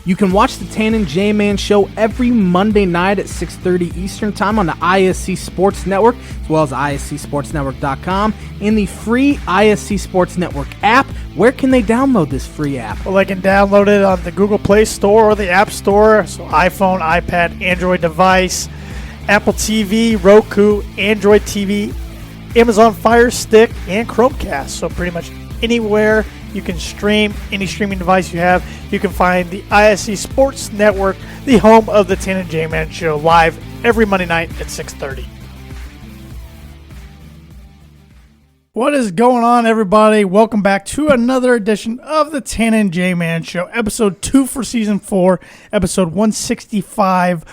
You can watch the Tan and J-Man show every Monday night at 6:30 Eastern Time on the ISC Sports Network, as well as ISCSportsNetwork.com, and the free ISC Sports Network app. Where can they download this free app? Well, they can download it on the Google Play Store or the App Store, so iPhone, iPad, Android device, Apple TV, Roku, Android TV, Amazon Fire Stick, and Chromecast. So pretty much anywhere you can stream, any streaming device you have, you can find the ISC Sports Network, the home of the Tan and J-Man show, live every Monday night at 6:30. What is going on, everybody? Welcome back to another edition of the Tan and J-Man show, episode 2 for season 4, episode 165.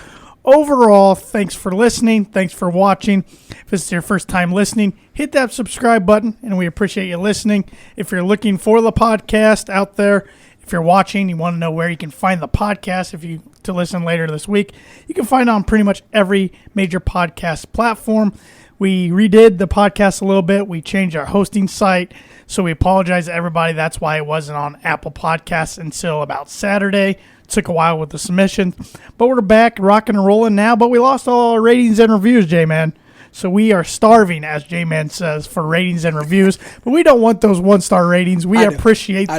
Overall, thanks for listening. Thanks for watching. If this is your first time listening, hit that subscribe button, and we appreciate you listening. If you're looking for the podcast out there, if you're watching, you want to know where you can find the podcast to listen later this week, you can find it on pretty much every major podcast platform. We redid the podcast a little bit. We changed our hosting site, so we apologize to everybody. That's why it wasn't on Apple Podcasts until about Saturday. Took a while with the submission, but we're back rocking and rolling now. But we lost all our ratings and reviews, J-Man. So we are starving, as J-Man says, for ratings and reviews. But we don't want those 1-star ratings. We appreciate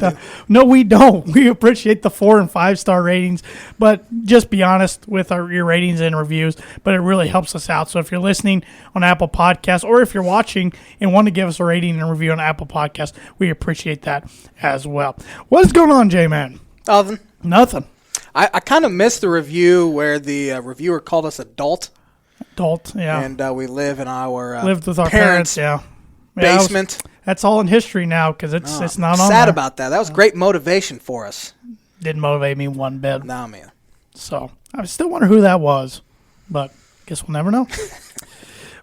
No, we don't. We appreciate the 4 and 5-star ratings. But just be honest with your ratings and reviews. But it really helps us out. So if you're listening on Apple Podcasts, or if you're watching and want to give us a rating and review on Apple Podcasts, we appreciate that as well. What's going on, J-Man? Nothing. I kind of missed the review where the reviewer called us adult. Adult, yeah. And we live in our lived with our parents, yeah. Basement. That's all in history now because it's not on sad there. About that. That was great motivation for us. Didn't motivate me one bit. No, man. So I still wonder who that was, but guess we'll never know.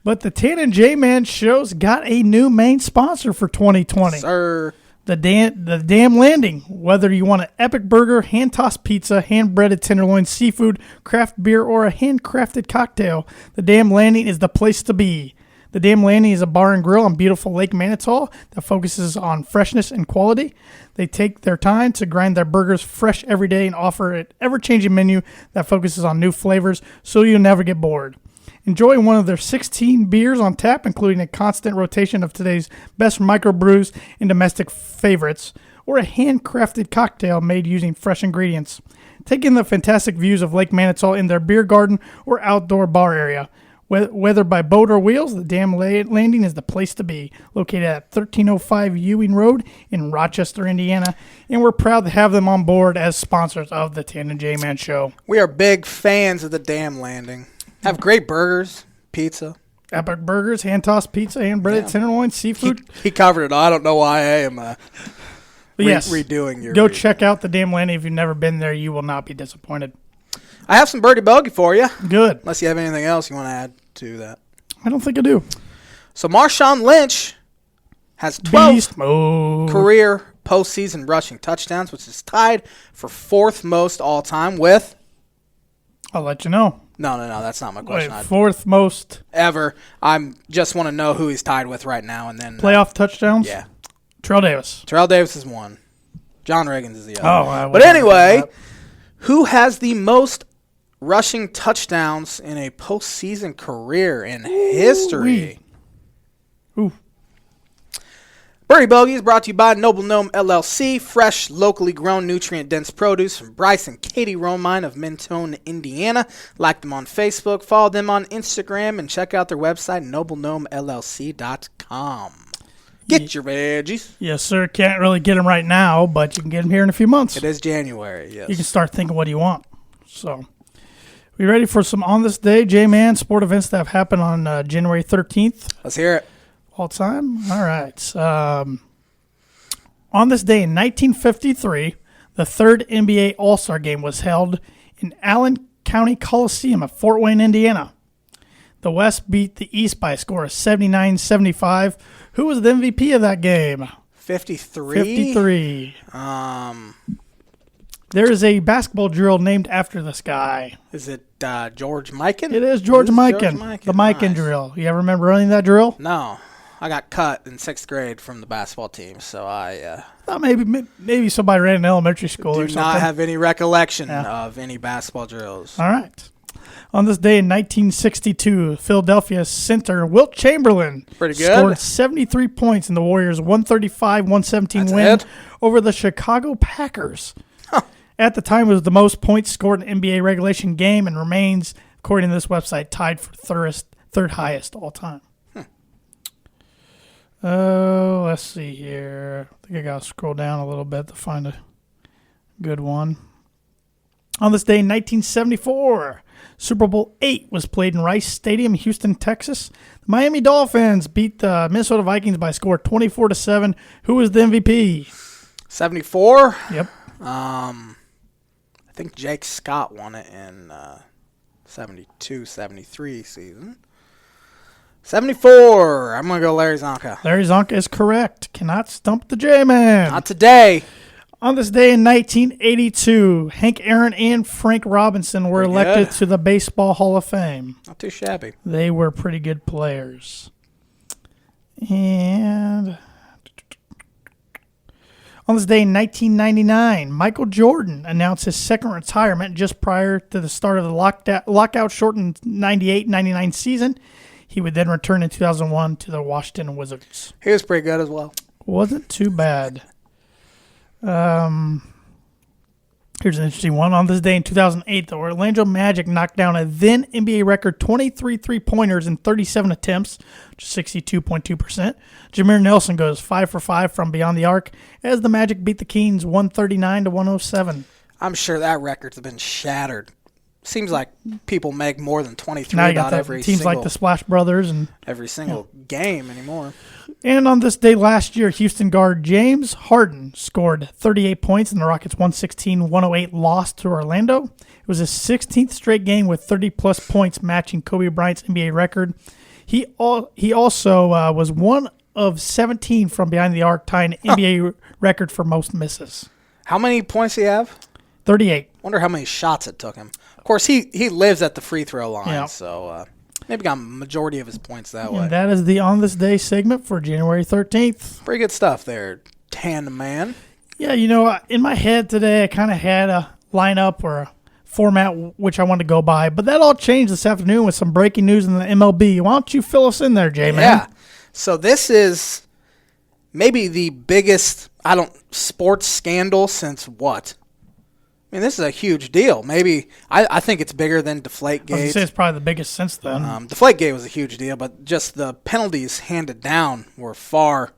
But the Tan and J-Man show's got a new main sponsor for 2020. Sir. The Damn Landing. Whether you want an epic burger, hand-tossed pizza, hand-breaded tenderloin, seafood, craft beer, or a handcrafted cocktail, the Damn Landing is the place to be. The Damn Landing is a bar and grill on beautiful Lake Manitou that focuses on freshness and quality. They take their time to grind their burgers fresh every day and offer an ever-changing menu that focuses on new flavors so you'll never get bored. Enjoy one of their 16 beers on tap, including a constant rotation of today's best microbrews and domestic favorites, or a handcrafted cocktail made using fresh ingredients. Take in the fantastic views of Lake Manitou in their beer garden or outdoor bar area. Whether by boat or wheels, the Damn Landing is the place to be. Located at 1305 Ewing Road in Rochester, Indiana, and we're proud to have them on board as sponsors of the Tan and J-Man show. We are big fans of the Damn Landing. Have great burgers, pizza. Epic burgers, hand-tossed pizza, hand-breaded tenderloin, seafood. He covered it all. I don't know why I am redoing your Go check out the Damn Landing. If you've never been there, you will not be disappointed. I have some Birdie Bogey for you. Good. Unless you have anything else you want to add to that. I don't think I do. So Marshawn Lynch has 12 career postseason rushing touchdowns, which is tied for 4th most all-time with... I'll let you know. No, that's not my question. Wait, 4th most ever. I just want to know who he's tied with right now, and then playoff touchdowns. Yeah, Terrell Davis. Terrell Davis is one. John Riggins is the other. But anyway, who has the most rushing touchdowns in a postseason career in history? Ooh. Birdie Bogey is brought to you by Noble Gnome LLC, fresh, locally grown, nutrient-dense produce from Bryce and Katie Romine of Mentone, Indiana. Like them on Facebook, follow them on Instagram, and check out their website, noblegnomellc.com. Get your veggies. Yes, sir. Can't really get them right now, but you can get them here in a few months. It is January, yes. You can start thinking what you want. So, we ready for some On This Day, J-Man, sport events that have happened on January 13th? Let's hear it. All time? All right. On this day in 1953, the 3rd NBA All-Star Game was held in Allen County Coliseum at Fort Wayne, Indiana. The West beat the East by a score of 79-75. Who was the MVP of that game? 53? 53. There is a basketball drill named after this guy. Is it George Mikan? It is George Mikan. The Mikan drill. You ever remember running that drill? No. I got cut in 6th grade from the basketball team, so I thought maybe somebody ran in elementary school or do something. not have any recollection of any basketball drills. All right. On this day in 1962, Philadelphia center Wilt Chamberlain scored 73 points in the Warriors' 135-117 win over the Chicago Packers. Huh. At the time, it was the most points scored in an NBA regulation game and remains, according to this website, tied for third highest all time. Let's see here. I think I got to scroll down a little bit to find a good one. On this day in 1974, Super Bowl VIII was played in Rice Stadium, Houston, Texas. The Miami Dolphins beat the Minnesota Vikings by a score 24-7. Who was the MVP? 74? Yep. I think Jake Scott won it in 72-73 season. 74. I'm going to go Larry Zonka. Larry Zonka is correct. Cannot stump the J-Man. Not today. On this day in 1982, Hank Aaron and Frank Robinson were elected to the Baseball Hall of Fame. Not too shabby. They were pretty good players. And on this day in 1999, Michael Jordan announced his second retirement just prior to the start of the lockout-shortened 98-99 season. He would then return in 2001 to the Washington Wizards. He was pretty good as well. Wasn't too bad. Here's an interesting one. On this day in 2008, the Orlando Magic knocked down a then NBA record 23 three-pointers in 37 attempts, which is 62.2%. Jameer Nelson goes 5 for 5 from beyond the arc as the Magic beat the Kings 139-107. I'm sure that record's been shattered. Seems like people make more than 23 now you got about every teams single, like the Splash Brothers and every single game anymore. And on this day last year, Houston guard James Harden scored 38 points in the Rockets' 116-108 loss to Orlando. It was his 16th straight game with 30-plus points, matching Kobe Bryant's NBA record. He also was one of 17 from behind the arc, tying an NBA record for most misses. How many points do you have? 38. Wonder how many shots it took him. Of course, he lives at the free throw line, so maybe got a majority of his points that way. And that is the On This Day segment for January 13th. Pretty good stuff there, Tan Man. Yeah, in my head today, I kind of had a lineup or a format which I wanted to go by, but that all changed this afternoon with some breaking news in the MLB. Why don't you fill us in there, J-Man? Yeah. So this is maybe the biggest, sports scandal since what? I mean, this is a huge deal. Maybe I think it's bigger than Deflategate. I was going to say it's probably the biggest since then. Deflategate was a huge deal, but just the penalties handed down were far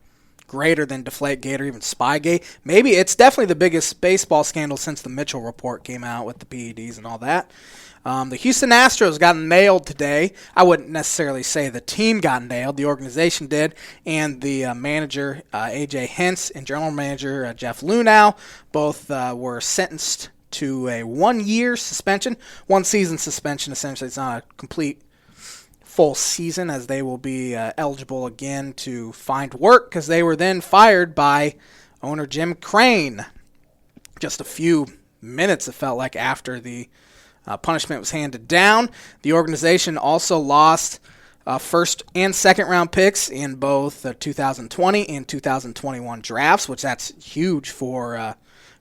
greater than Deflategate or even Spygate. Maybe it's definitely the biggest baseball scandal since the Mitchell report came out with the PEDs and all that. The Houston Astros got nailed today. I wouldn't necessarily say the team got nailed. The organization did. And the manager, A.J. Hinch, and general manager, Jeff Lunau, both were sentenced to a 1-year suspension. 1 season suspension, essentially. It's not a complete full season, as they will be eligible again to find work because they were then fired by owner Jim Crane just a few minutes, it felt like, after the punishment was handed down. The organization also lost first and second round picks in both the 2020 and 2021 drafts, which that's huge for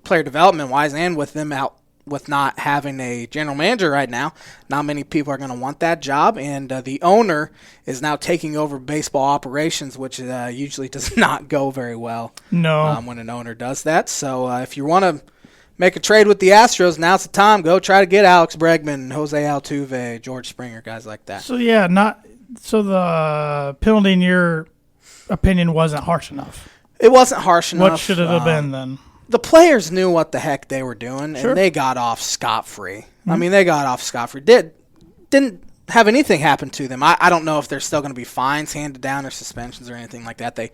player development wise, and with them out with not having a general manager right now, not many people are going to want that job, and the owner is now taking over baseball operations, which usually does not go very well when an owner does that. So if you want to make a trade with the Astros, now's the time. Go try to get Alex Bregman, Jose Altuve, George Springer, guys like that. So the penalty in your opinion wasn't harsh enough. It wasn't harsh enough. What should it have been then? The players knew what the heck they were doing, Sure. and they got off scot-free. Mm-hmm. I mean, they got off scot-free. Didn't have anything happen to them. I don't know if there's still going to be fines handed down or suspensions or anything like that. They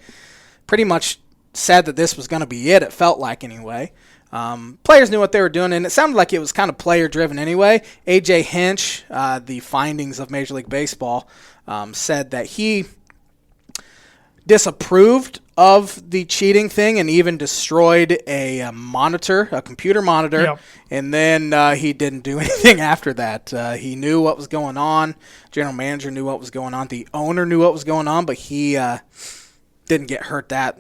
pretty much said that this was going to be it. It felt like anyway. Players knew what they were doing, and it sounded like it was kind of player-driven anyway. A.J. Hinch, the findings of Major League Baseball, said that he disapproved of the cheating thing and even destroyed a computer monitor. Yep. And then he didn't do anything after that. He knew what was going on. General manager knew what was going on. The owner knew what was going on, but he didn't get hurt that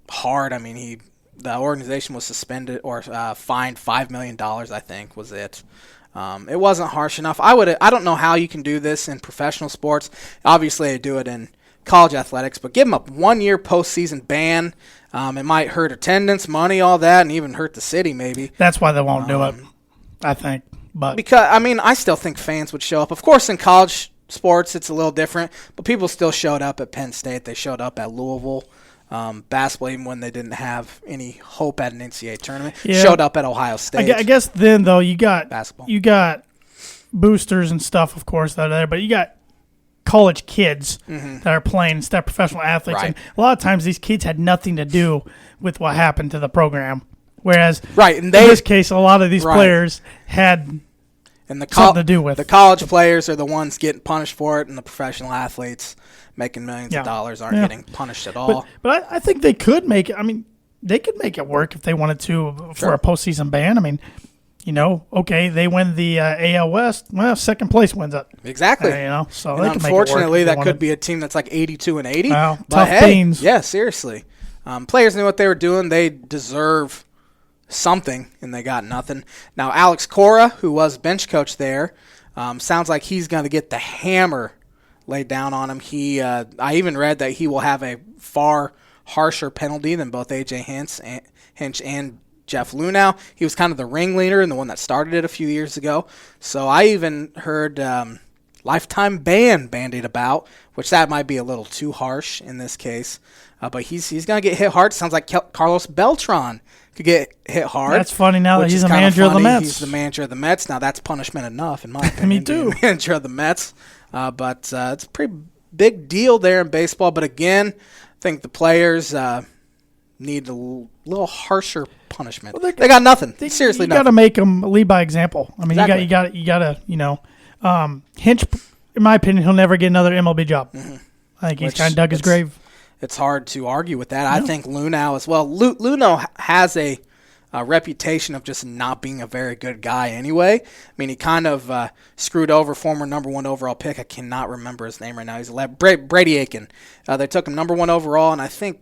hard. I mean, the organization was suspended or fined $5 million, I think, was it. It wasn't harsh enough. I don't know how you can do this in professional sports. Obviously, they do it in college athletics, but give them a 1-year postseason ban. It might hurt attendance, money, all that, and even hurt the city maybe. That's why they won't do it, I think. But because I still think fans would show up. Of course, in college sports, it's a little different, but people still showed up at Penn State. They showed up at Louisville. Basketball, even when they didn't have any hope at an NCAA tournament, showed up at Ohio State. I guess then, though, you got basketball. You got boosters and stuff, of course, that are there, but you got college kids that are playing instead of professional athletes. Right. And a lot of times these kids had nothing to do with what happened to the program. Whereas in this case, a lot of these players had something to do with. The college players are the ones getting punished for it, and the professional athletes making millions of dollars aren't getting punished at all. But I think they could make it. I mean, they could make it work if they wanted to for a postseason ban. I mean, okay, they win the AL West. Well, second place wins it. Exactly. So and they unfortunately, can make it work that could be a team that's like 82-80. Wow, but tough beans. Yeah, seriously. Players knew what they were doing. They deserve something, and they got nothing. Now, Alex Cora, who was bench coach there, sounds like he's going to get the hammer laid down on him. I even read that he will have a far harsher penalty than both A.J. Hinch and Jeff Lunau. He was kind of the ringleader and the one that started it a few years ago. So I even heard lifetime ban bandied about, which that might be a little too harsh in this case. But he's going to get hit hard. Sounds like Carlos Beltran could get hit hard. That's funny now that he's the manager of the Mets. He's the manager of the Mets. Now that's punishment enough, in my opinion. Me too. Manager of the Mets. But it's a pretty big deal there in baseball. But again, I think the players need a little harsher punishment. Well, they got nothing. Seriously, you got to make them lead by example. I mean, exactly. you got to, Hinch, in my opinion, he'll never get another MLB job. Mm-hmm. I think he's kind of dug his grave. It's hard to argue with that. I think Lunau as well. Lunau has a reputation of just not being a very good guy anyway. I mean, he kind of screwed over former number 1 overall pick. I cannot remember his name right now. He's Brady Aiken. They took him number 1 overall, and I think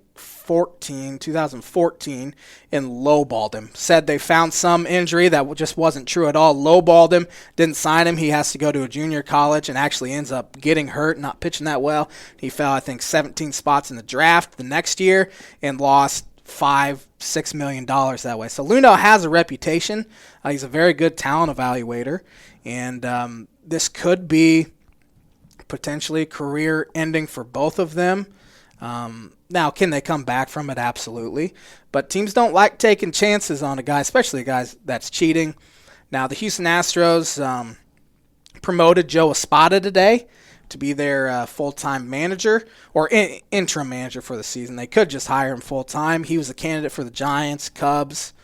2014, and lowballed him. Said they found some injury that just wasn't true at all. Lowballed him, didn't sign him. He has to go to a junior college and actually ends up getting hurt, not pitching that well. He fell, I think, 17 spots in the draft the next year and lost $5-6 million that way. So Lunau has a reputation. He's a very good talent evaluator, and this could be potentially career ending for both of them. Now, can they come back from it? Absolutely. But teams don't like taking chances on a guy, especially a guy that's cheating. Now, the Houston Astros promoted Joe Espada today to be their full-time manager or interim manager for the season. They could just hire him full-time. He was a candidate for the Giants, Cubs,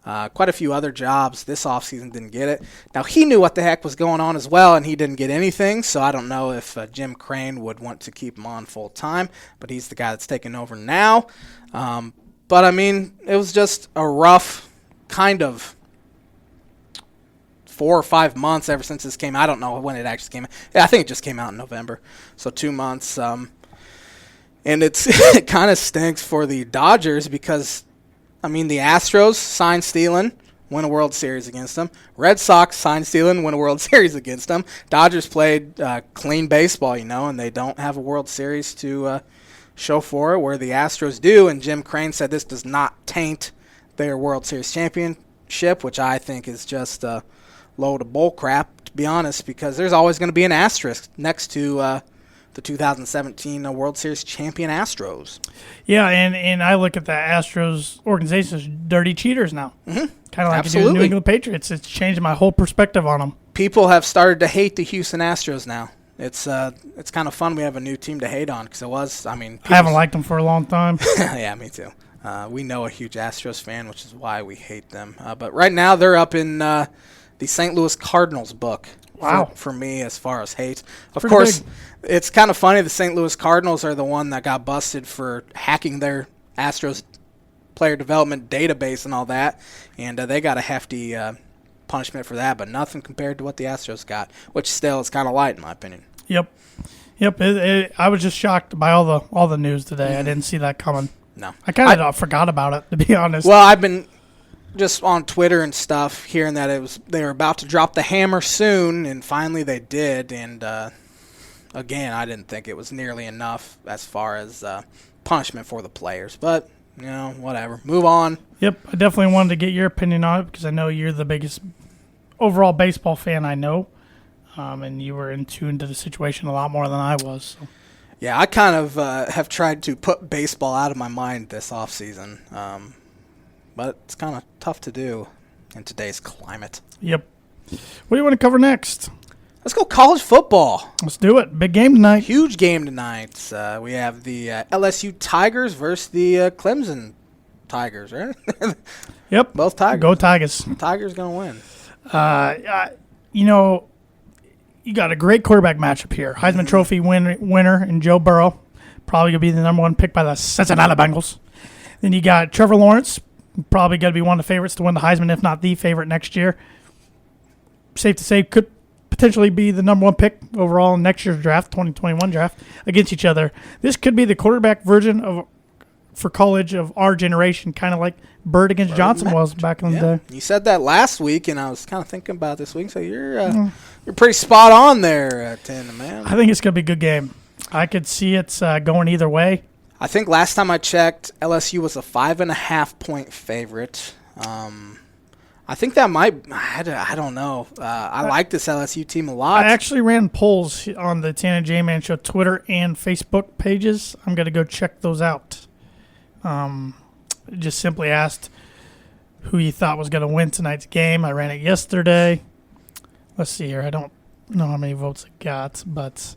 quite a few other jobs. This offseason didn't get it. Now, he knew what the heck was going on as well, and he didn't get anything, so I don't know if Jim Crane would want to keep him on full-time, but he's the guy that's taking over now. But, I mean, it was just a rough kind of 4 or 5 months ever since this came out. I don't know when it actually came out. Yeah, I think it just came out in November, so 2 months. And it kind of stinks for the Dodgers because, I mean, the Astros signed stealing, win a World Series against them. Red Sox signed stealing, win a World Series against them. Dodgers played clean baseball, and they don't have a World Series to show for it, where the Astros do. And Jim Crane said this does not taint their World Series championship, which I think is just a load of bull crap, to be honest, because there's always going to be an asterisk next to the 2017 World Series champion Astros. Yeah, and I look at the Astros organization as dirty cheaters now. Mm-hmm. Kind of like the New England Patriots. It's changed my whole perspective on them. People have started to hate the Houston Astros now. It's kind of fun. We have a new team to hate on because it was, I haven't liked them for a long time. Yeah, me too. We know a huge Astros fan, which is why we hate them. But right now they're up in the St. Louis Cardinals book, Wow. for me as far as hate. Of Pretty course, big. it's kind of funny. The St. Louis Cardinals are the one that got busted for hacking their Astros player development database and all that, and they got a hefty punishment for that, but nothing compared to what the Astros got, which still is kind of light in my opinion. Yep. I was just shocked by all the news today. I didn't see that coming. No. I kind of forgot about it, to be honest. Well, I've been just on Twitter and stuff hearing that they were about to drop the hammer soon, and finally they did. And again, I didn't think it was nearly enough as far as punishment for the players. But whatever. Move on. Yep, I definitely wanted to get your opinion on it because I know you're the biggest overall baseball fan I know, and you were in tune to the situation a lot more than I was. So. Yeah, I kind of have tried to put baseball out of my mind this offseason. But it's kind of tough to do in today's climate. Yep. What do you want to cover next? Let's go college football. Let's do it. Big game tonight. Huge game tonight. We have the LSU Tigers versus the Clemson Tigers, right? Yep. Both Tigers. Go Tigers. Tigers going to win. You got a great quarterback matchup here. Heisman Trophy winner in Joe Burrow. Probably going to be the number one pick by the Cincinnati Bengals. Then you got Trevor Lawrence. Probably going to be one of the favorites to win the Heisman, if not the favorite next year. Safe to say, could potentially be the number one pick overall in next year's draft, 2021 draft, against each other. This could be the quarterback version for college of our generation, kind of like Bird against Johnson was back in the day. You said that last week, and I was kind of thinking about this week. So you're pretty spot on there, Tanner, man. I think it's going to be a good game. I could see it's going either way. I think last time I checked, LSU was a 5.5 point favorite. I think that might. I don't know. I like this LSU team a lot. I actually ran polls on the Tan and J-Man Show Twitter and Facebook pages. I'm going to go check those out. Just simply asked who you thought was going to win tonight's game. I ran it yesterday. Let's see here. I don't know how many votes it got, but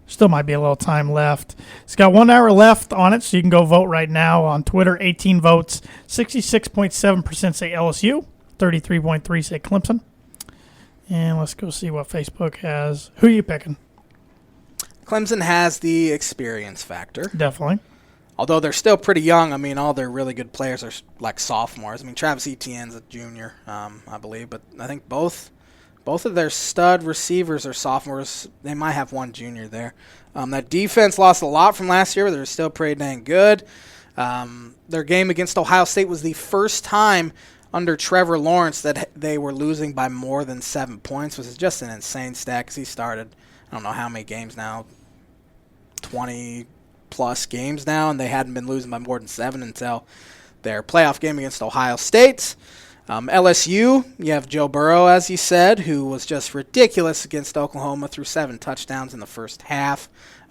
still might be a little time left. It's got 1 hour left on it, so you can go vote right now on Twitter. 18 votes. 66.7% say LSU. 33.3% say Clemson. And let's go see what Facebook has. Who are you picking? Clemson has the experience factor. Definitely. Although they're still pretty young. I mean, all their really good players are like sophomores. I mean, Travis Etienne's a junior, I believe. But I think both of their stud receivers are sophomores. They might have one junior there. That defense lost a lot from last year, but they're still pretty dang good. Their game against Ohio State was the first time under Trevor Lawrence that they were losing by more than 7 points, which is just an insane stat because he started, I don't know how many games now, 20-plus games now, and they hadn't been losing by more than 7 until their playoff game against Ohio State. LSU, you have Joe Burrow, as you said, who was just ridiculous against Oklahoma, threw 7 touchdowns in the first half.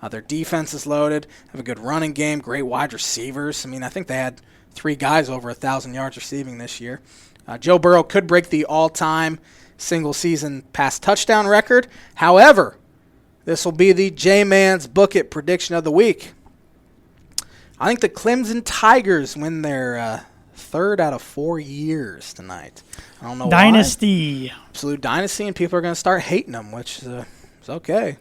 Their defense is loaded, have a good running game, great wide receivers. I mean, I think they had 3 guys over 1,000 yards receiving this year. Joe Burrow could break the all-time single-season pass touchdown record. However, this will be the J-Man's Book It prediction of the week. I think the Clemson Tigers win their third out of 4 years tonight. I don't know Dynasty. why. Absolute dynasty, and people are going to start hating them, which is okay.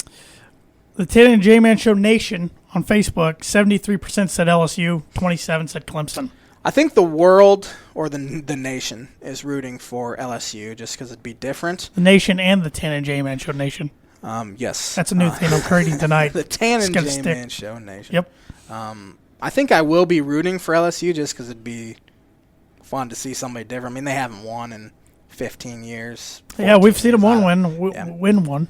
The Tan and J-Man Show Nation on Facebook, 73% said LSU, 27% said Clemson. I think the world or the nation is rooting for LSU just because it'd be different. The Nation and the Tan and J-Man Show Nation. Yes. That's a new thing I'm creating tonight. The Tan and J-Man Show Nation. Yep. I think I will be rooting for LSU just because it'd be fun to see somebody different. I mean, they haven't won in 15 years. Yeah, we've seen them win one.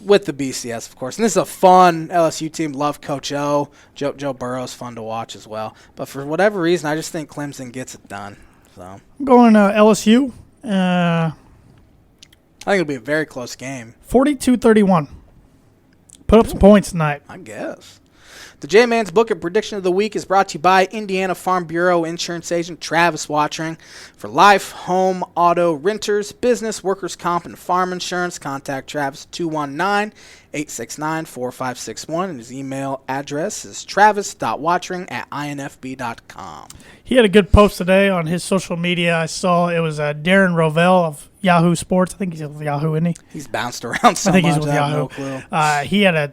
With the BCS, of course. And this is a fun LSU team. Love Coach O. Joe Burrow's fun to watch as well. But for whatever reason, I just think Clemson gets it done. So I'm going LSU. I think it'll be a very close game. 42-31. Put up some points tonight. I guess. The J-Man's Book and Prediction of the Week is brought to you by Indiana Farm Bureau insurance agent Travis Watchering. For life, home, auto, renters, business, workers' comp, and farm insurance, contact Travis 219-869-4561, and his email address is travis.watchering@infb.com. He had a good post today on his social media. I saw it was Darren Rovell of Yahoo Sports. I think he's with Yahoo, isn't he? He's bounced around so much. I think he's with I have Yahoo. no clue. He had a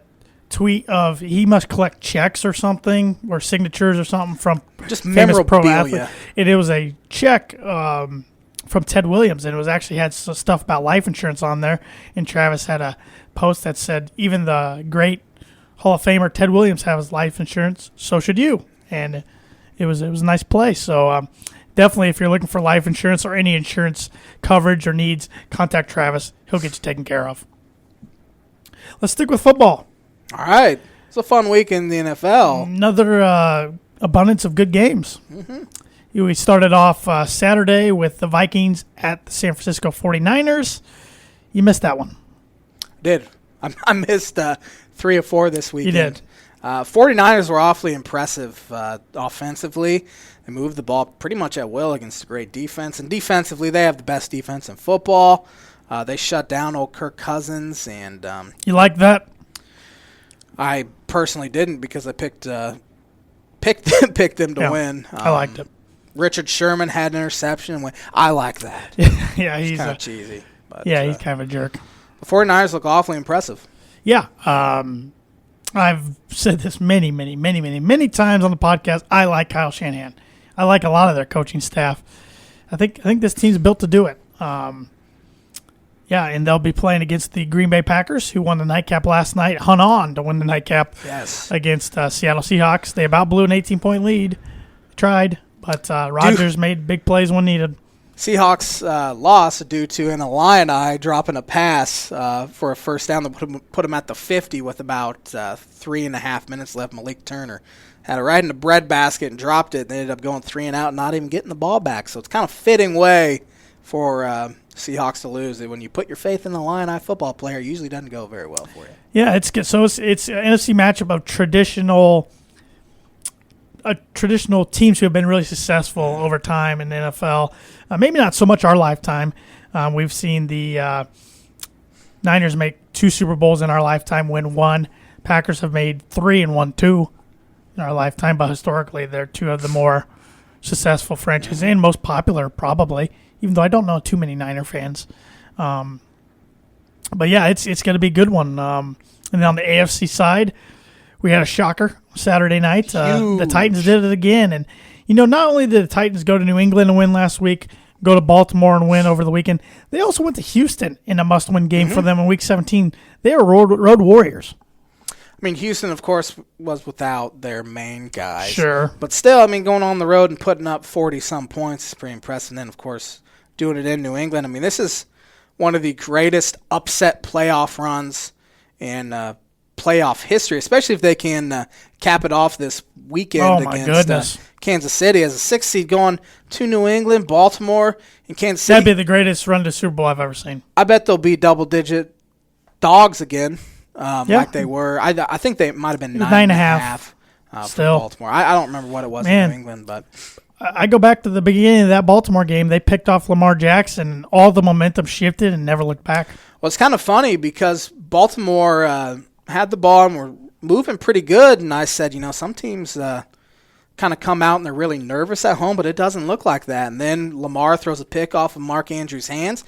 tweet of he must collect checks or something, or signatures or something from Just famous pro athlete. memorabilia. And it was a check from Ted Williams, and it was actually had some stuff about life insurance on there. And Travis had a post that said, even the great Hall of Famer Ted Williams has life insurance, so should you. And it was a nice play. So definitely, if you're looking for life insurance or any insurance coverage or needs, contact Travis. He'll get you taken care of. Let's stick with football. All right. It's a fun week in the NFL. Another abundance of good games. Mm-hmm. We started off Saturday with the Vikings at the San Francisco 49ers. You missed that one. Did. I missed 3 or 4 this weekend. You did. 49ers were awfully impressive offensively. They moved the ball pretty much at will against a great defense. And defensively, they have the best defense in football. They shut down old Kirk Cousins. And you like that? I personally didn't, because I picked them to win. I liked it. Richard Sherman had an interception and went, I like that. Yeah, he's kind of cheesy. But, he's kind of a jerk. The 49ers look awfully impressive. Yeah. I've said this many times on the podcast. I like Kyle Shanahan. I like a lot of their coaching staff. I think this team's built to do it. And they'll be playing against the Green Bay Packers, who won the nightcap last night, hung on to win the nightcap against Seattle Seahawks. They about blew an 18-point lead. Tried, but Rodgers made big plays when needed. Seahawks lost due to an Illini dropping a pass for a first down that put him at the 50 with about 3.5 minutes left. Malik Turner had it right in the breadbasket and dropped it. They ended up going 3 and out and not even getting the ball back. So it's kind of fitting way for Seahawks to lose. When you put your faith in the Illini football player, it usually doesn't go very well for you. Yeah, it's good. So it's an NFC matchup of traditional teams who have been really successful over time in the NFL. Maybe not so much our lifetime. We've seen the Niners make 2 Super Bowls in our lifetime, win 1. Packers have made 3 and won 2 in our lifetime, but historically they're 2 of the more successful franchises and most popular, probably, even though I don't know too many Niner fans. But yeah, it's going to be a good one. And then on the AFC side, we had a shocker Saturday night. The Titans did it again. And, not only did the Titans go to New England and win last week, go to Baltimore and win over the weekend, they also went to Houston in a must-win game for them in Week 17. They are road warriors. I mean, Houston, of course, was without their main guys. Sure. But still, going on the road and putting up 40-some points is pretty impressive. And then, of course, doing it in New England. This is one of the greatest upset playoff runs in playoff history, especially if they can cap it off this weekend against Kansas City as a 6th seed, going to New England, Baltimore, and Kansas City. That'd be the greatest run to Super Bowl I've ever seen. I bet they'll be double-digit dogs again, like they were. I think they might have been 9.5 for Baltimore. I don't remember what it was in New England, but I go back to the beginning of that Baltimore game. They picked off Lamar Jackson, and all the momentum shifted and never looked back. Well, it's kind of funny because Baltimore had the ball and were moving pretty good, and I said, some teams kind of come out and they're really nervous at home, but it doesn't look like that. And then Lamar throws a pick off of Mark Andrews' hands.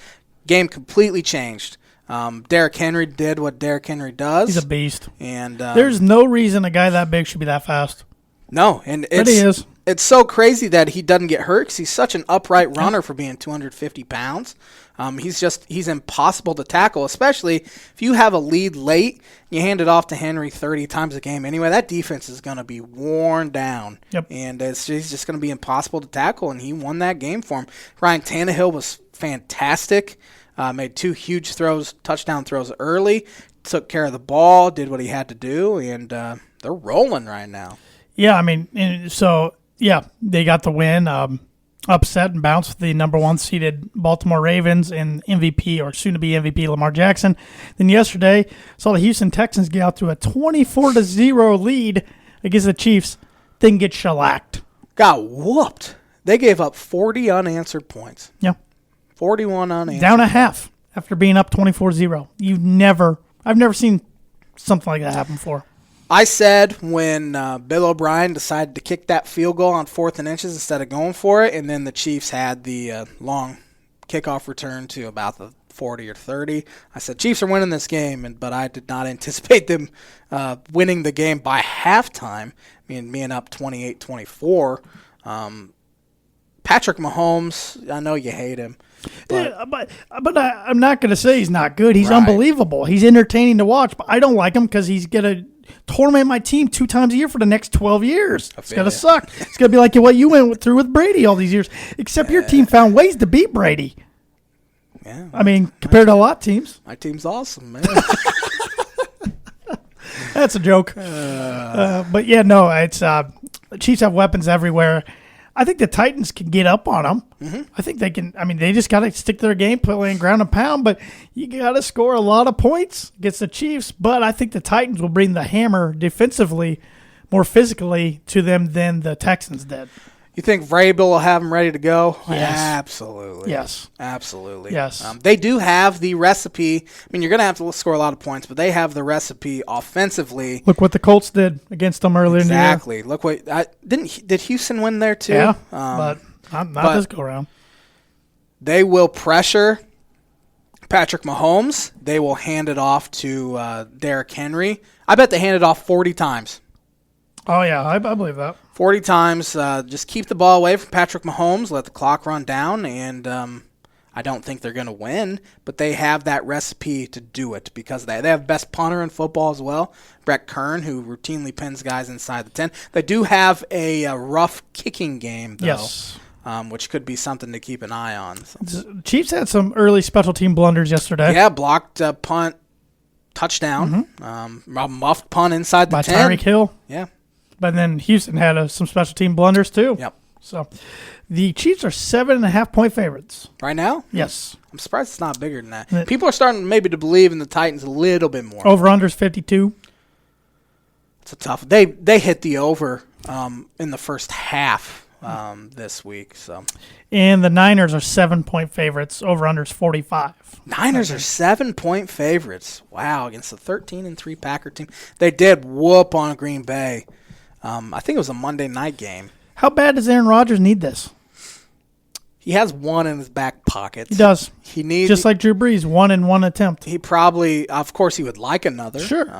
Game completely changed. Derrick Henry did what Derrick Henry does. He's a beast. And there's no reason a guy that big should be that fast. No, and it's so crazy that he doesn't get hurt because he's such an upright runner for being 250 pounds. He's impossible to tackle, especially if you have a lead late, you hand it off to Henry 30 times a game anyway. That defense is going to be worn down, and he's just going to be impossible to tackle, and he won that game for him. Ryan Tannehill was fantastic, made 2 huge touchdown throws early, took care of the ball, did what he had to do, and they're rolling right now. Yeah, they got the win. Upset and bounced with the number 1 seeded Baltimore Ravens and MVP, or soon-to-be MVP, Lamar Jackson. Then yesterday, saw the Houston Texans get out to a 24-0 lead against the Chiefs, then get shellacked. Got whooped. They gave up 40 unanswered points. Yeah. 41 unanswered. Down a half after being up 24-0. I've never seen something like that happen before. I said when Bill O'Brien decided to kick that field goal on 4th and inches instead of going for it, and then the Chiefs had the long kickoff return to about the 40 or 30. I said Chiefs are winning this game, but I did not anticipate them winning the game by halftime, being up 28-24. Patrick Mahomes, I know you hate him. But I'm not going to say he's not good. He's Right. unbelievable. He's entertaining to watch, but I don't like him because he's going to torment my team 2 times a year for the next 12 years. It's going to suck. It's going to be like what you went through with Brady all these years, except your team found ways to beat Brady. Yeah, I mean, compared to a lot of teams. my team's awesome, man. That's a joke. But yeah, no, it's the Chiefs have weapons everywhere. I think the Titans can get up on them. Mm-hmm. I think they can. I mean, they just got to stick to their game, playing ground and pound, but you got to score a lot of points against the Chiefs. But I think the Titans will bring the hammer defensively, more physically to them than the Texans did. You think Vrabel will have them ready to go? Yes. Absolutely. Yes. Absolutely. Yes. They do have the recipe. I mean, you're going to have to score a lot of points, but they have the recipe offensively. Look what the Colts did against them earlier in the year. Exactly. Look what did Houston win there too? Yeah, but not this go around. They will pressure Patrick Mahomes. They will hand it off to Derrick Henry. I bet they hand it off 40 times. Oh yeah, I believe that. 40 times. Just keep the ball away from Patrick Mahomes. Let the clock run down, and I don't think they're going to win, but they have that recipe to do it because they have best punter in football as well, Brett Kern, who routinely pins guys inside the 10. They do have a rough kicking game, though, Yes. Which could be something to keep an eye on. So. Chiefs had some early special team blunders yesterday. Yeah, blocked punt, touchdown, a muffed punt inside the by 10. Tyreek Hill. Yeah. But then Houston had some special team blunders too. Yep. So the Chiefs are 7.5-point favorites. Right now? Yes. I'm surprised it's not bigger than that. People are starting maybe to believe in the Titans a little bit more. Over-under's 52. It's a tough. They hit the over in the first half this week. So And the Niners are 7-point favorites. Over-under's 45. Niners are 7-point favorites. Wow, against the 13-3 Packer team. They did whoop on Green Bay. I think it was a Monday night game. How bad does Aaron Rodgers need this? He has one in his back pocket. He does. He needs Just like Drew Brees, one in one attempt. He probably, of course, he would like another. Sure.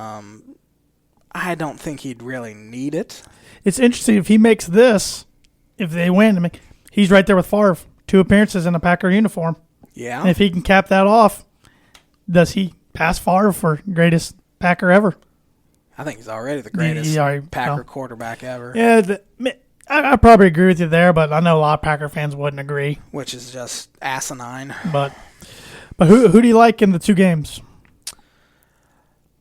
I don't think he'd really need it. It's interesting if he makes this, if they win, I mean, he's right there with Favre. 2 appearances in a Packer uniform. Yeah. And if he can cap that off, does he pass Favre for greatest Packer ever? I think he's already the greatest Packer quarterback ever. Yeah, I probably agree with you there, but I know a lot of Packer fans wouldn't agree. Which is just asinine. But who do you like in the 2 games?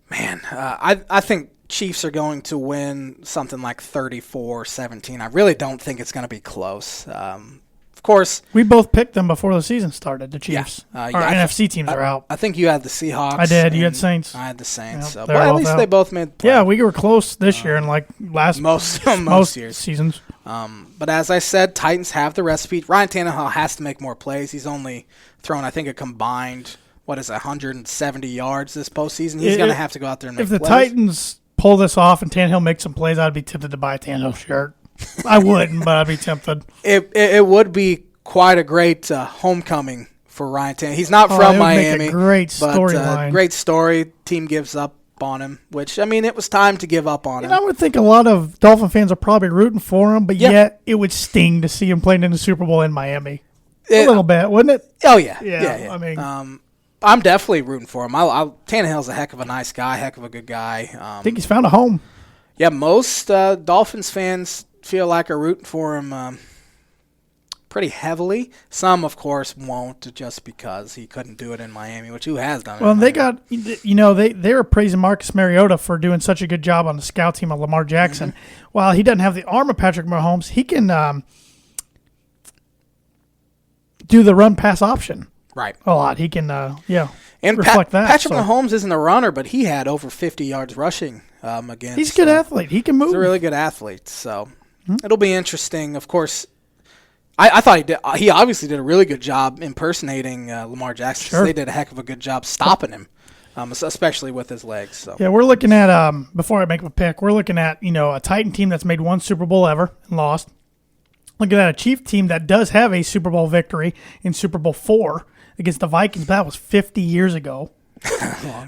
Man, I think Chiefs are going to win something like 34-17. I really don't think it's going to be close. Of course, We both picked them before the season started, the Chiefs. Yeah. Our NFC teams are out. I think you had the Seahawks. I did. You had Saints. I had the Saints. Yep, But at least out. they both made the play. Yeah, we were close this year and like most years. seasons. But as I said, Titans have the recipe. Ryan Tannehill has to make more plays. He's only thrown, I think, a combined, 170 yards this postseason. He's going to have to go out there and make plays. If the Titans pull this off and Tannehill makes some plays, I'd be tempted to buy a Tannehill shirt. I wouldn't, but I'd be tempted. It would be quite a great homecoming for Ryan Tannehill. He's not from Miami. Make a great storyline. Great story. Team gives up on him, which, I mean, it was time to give up on him. I would think a lot of Dolphin fans are probably rooting for him, but yet it would sting to see him playing in the Super Bowl in Miami. A little bit, wouldn't it? Oh, yeah. Yeah. I mean, I'm definitely rooting for him. Tannehill's a heck of a nice guy, heck of a good guy. I think he's found a home. Yeah, most Dolphins fans feel like are rooting for him pretty heavily. Some, of course, won't just because he couldn't do it in Miami, which who has done it. Well, they got, they were praising Marcus Mariota for doing such a good job on the scout team of Lamar Jackson. Mm-hmm. While he doesn't have the arm of Patrick Mahomes, he can do the run-pass option. Right. A lot. He can, and reflect that. Patrick Mahomes isn't a runner, but he had over 50 yards rushing against. He's a good athlete. He can move. He's a really good athlete. So it'll be interesting. Of course, I thought he did. He obviously did a really good job impersonating Lamar Jackson. Sure. They did a heck of a good job stopping him, especially with his legs. So yeah, we're looking at before I make a pick, we're looking at a Titan team that's made one Super Bowl ever and lost. Looking at a Chief team that does have a Super Bowl victory in Super Bowl IV against the Vikings, but that was 50 years ago.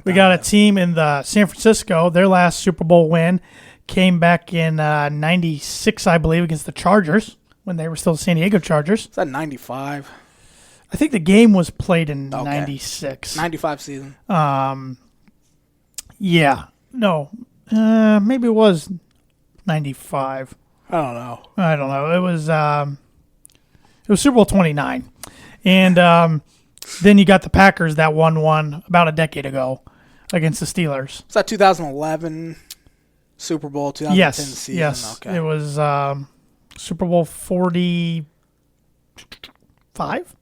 We got a team in the San Francisco. Their last Super Bowl win came back in 96, I believe, against the Chargers when they were still the San Diego Chargers. is that 95? I think the game was played in 96. 95 season. Yeah. No. Maybe it was 95. I don't know. It was Super Bowl 29. And then you got the Packers that won one about a decade ago against the Steelers. Is that 2011 Super Bowl, 2010 season? Yes. Okay. It was Super Bowl 45?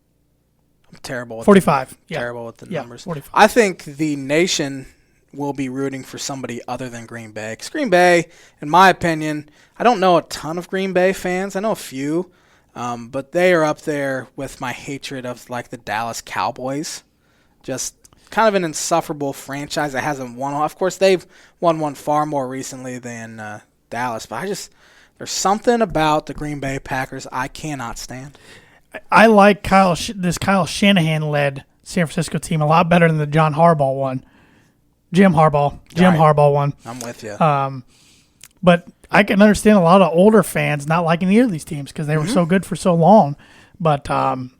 I'm terrible with 45. terrible with the numbers. 45. I think the nation will be rooting for somebody other than Green Bay. 'Cause Green Bay, in my opinion, I don't know a ton of Green Bay fans. I know a few, but they are up there with my hatred of like the Dallas Cowboys. Just kind of an insufferable franchise that hasn't won. Of course, they've won one far more recently than Dallas, but there's something about the Green Bay Packers I cannot stand. I like this Kyle Shanahan-led San Francisco team a lot better than the Jim Harbaugh one. Harbaugh one. I'm with you. But I can understand a lot of older fans not liking either of these teams because they were so good for so long. But on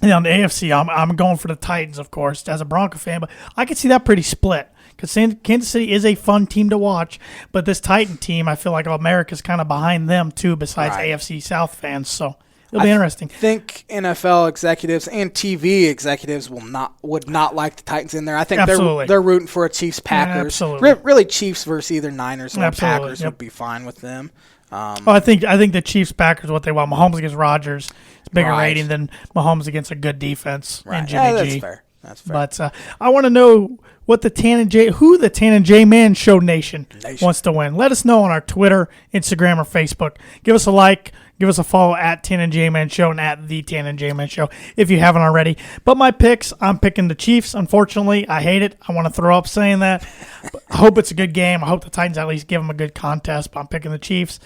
the AFC, I'm going for the Titans, of course, as a Bronco fan. But I can see that pretty split because Kansas City is a fun team to watch. But this Titan team, I feel like America's kind of behind them too, besides AFC South fans. So it'll be interesting. I think NFL executives and TV executives would not like the Titans in there. I think they're rooting for a Chiefs Packers. Yeah, absolutely. Really, Chiefs versus either Niners or Packers would be fine with them. I think the Chiefs Packers what they want. Mahomes against Rodgers is a bigger rating than Mahomes against a good defense and Jimmy G. That's fair. But I want to know what the Tan and J Man Show Nation wants to win. Let us know on our Twitter, Instagram, or Facebook. Give us a like. Give us a follow at Tan and J Man Show and at the Tan and J Man Show if you haven't already. But my picks, I'm picking the Chiefs. Unfortunately, I hate it. I want to throw up saying that. But I hope it's a good game. I hope the Titans at least give them a good contest. But I'm picking the Chiefs.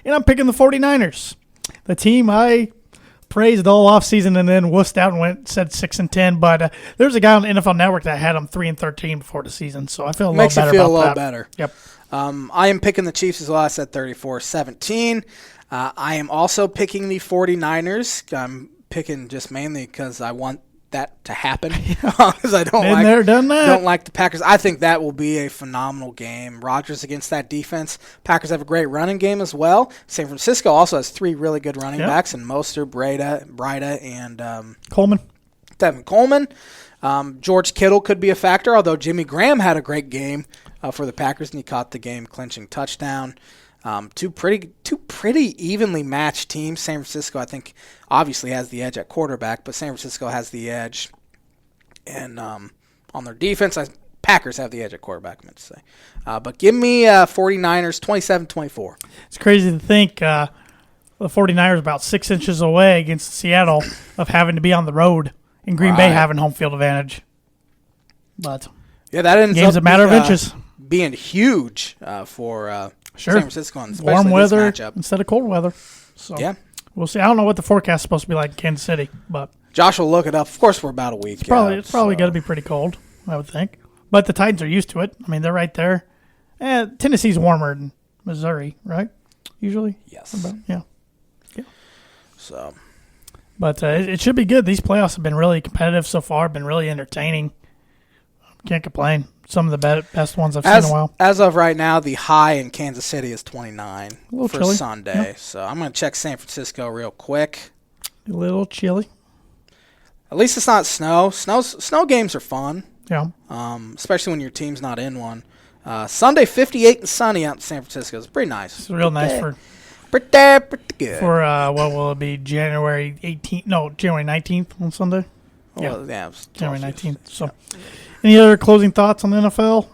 And I'm picking the 49ers. The team I praised all offseason and then wussed out and said 6-10. But there's a guy on the NFL Network that had them 3-13 before the season. So I feel a little better about that. Makes you feel a little better. Yep. I am picking the Chiefs as well. I said 34-17. I am also picking the 49ers. I'm picking just mainly because I want that to happen. Because I don't like the Packers. I think that will be a phenomenal game. Rodgers against that defense. Packers have a great running game as well. San Francisco also has three really good running backs in Mostert, Breida, and Coleman. Tevin Coleman. George Kittle could be a factor, although Jimmy Graham had a great game for the Packers, and he caught the game-clinching touchdown. Two pretty evenly matched teams. San Francisco, I think, obviously has the edge at quarterback, but San Francisco has the edge. And on their defense, Packers have the edge at quarterback, I meant to say. But give me 49ers 27-24. It's crazy to think the 49ers about 6 inches away against Seattle of having to be on the road and Green Bay having home field advantage. But yeah, that ends game's up a matter of inches. Being huge for Sure. San Francisco, and especially warm weather this matchup. instead of cold weather. So yeah, we'll see. I don't know what the forecast is supposed to be like in Kansas City, but Josh will look it up. Of course, we're about a week. It's probably going to be pretty cold, I would think. But the Titans are used to it. I mean, they're right there. Tennessee's warmer than Missouri, right? Usually. Yes. Yeah. So, but it should be good. These playoffs have been really competitive so far. Been really entertaining. Can't complain. Some of the best ones I've seen in a while. As of right now, the high in Kansas City is 29 for chilly. Sunday. Yeah. So I'm going to check San Francisco real quick. A little chilly. At least it's not snow. Snow games are fun. Yeah. Especially when your team's not in one. Sunday, 58 and sunny out in San Francisco. It's pretty nice. It's real nice for pretty good. For what will it be? January 18th? No, January 19th on Sunday. Well, yeah, January 19th. So, any other closing thoughts on the NFL?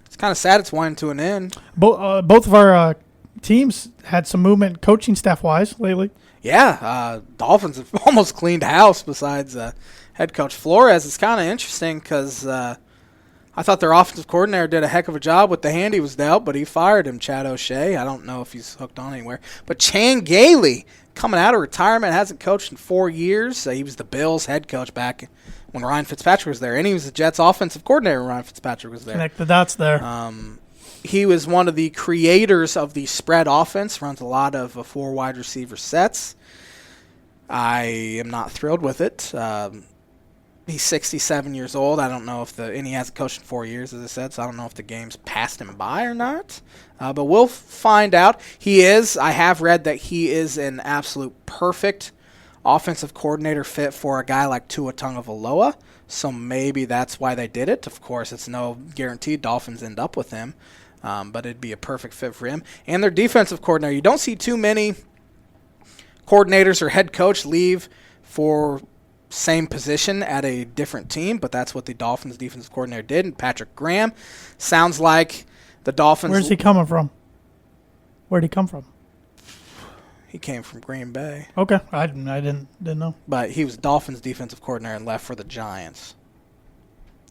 Let's kind of sad it's winding to an end. Both of our teams had some movement coaching staff-wise lately. Yeah, Dolphins have almost cleaned house besides head coach Flores. It's kind of interesting because I thought their offensive coordinator did a heck of a job with the hand he was dealt, but he fired him, Chad O'Shea. I don't know if he's hooked on anywhere. But Chan Gailey, coming out of retirement, hasn't coached in 4 years. He was the Bills head coach back when Ryan Fitzpatrick was there, and he was the Jets offensive coordinator when Ryan Fitzpatrick was there. Connect the dots there. He was one of the creators of the spread offense, runs a lot of 4 wide receiver sets. I am not thrilled with it. He's 67 years old. I don't know if and he hasn't coached in 4 years, as I said, so I don't know if the game's passed him by or not. But we'll find out. I have read that he is an absolute perfect offensive coordinator fit for a guy like Tua Tagovailoa, so maybe that's why they did it. Of course, it's no guarantee Dolphins end up with him, but it'd be a perfect fit for him. And their defensive coordinator, you don't see too many coordinators or head coach leave for same position at a different team, but that's what the Dolphins defensive coordinator did. And Patrick Graham sounds like the Dolphins. Where's he coming from? Where'd he come from? He came from Green Bay. Okay, I didn't know. But he was Dolphins defensive coordinator and left for the Giants.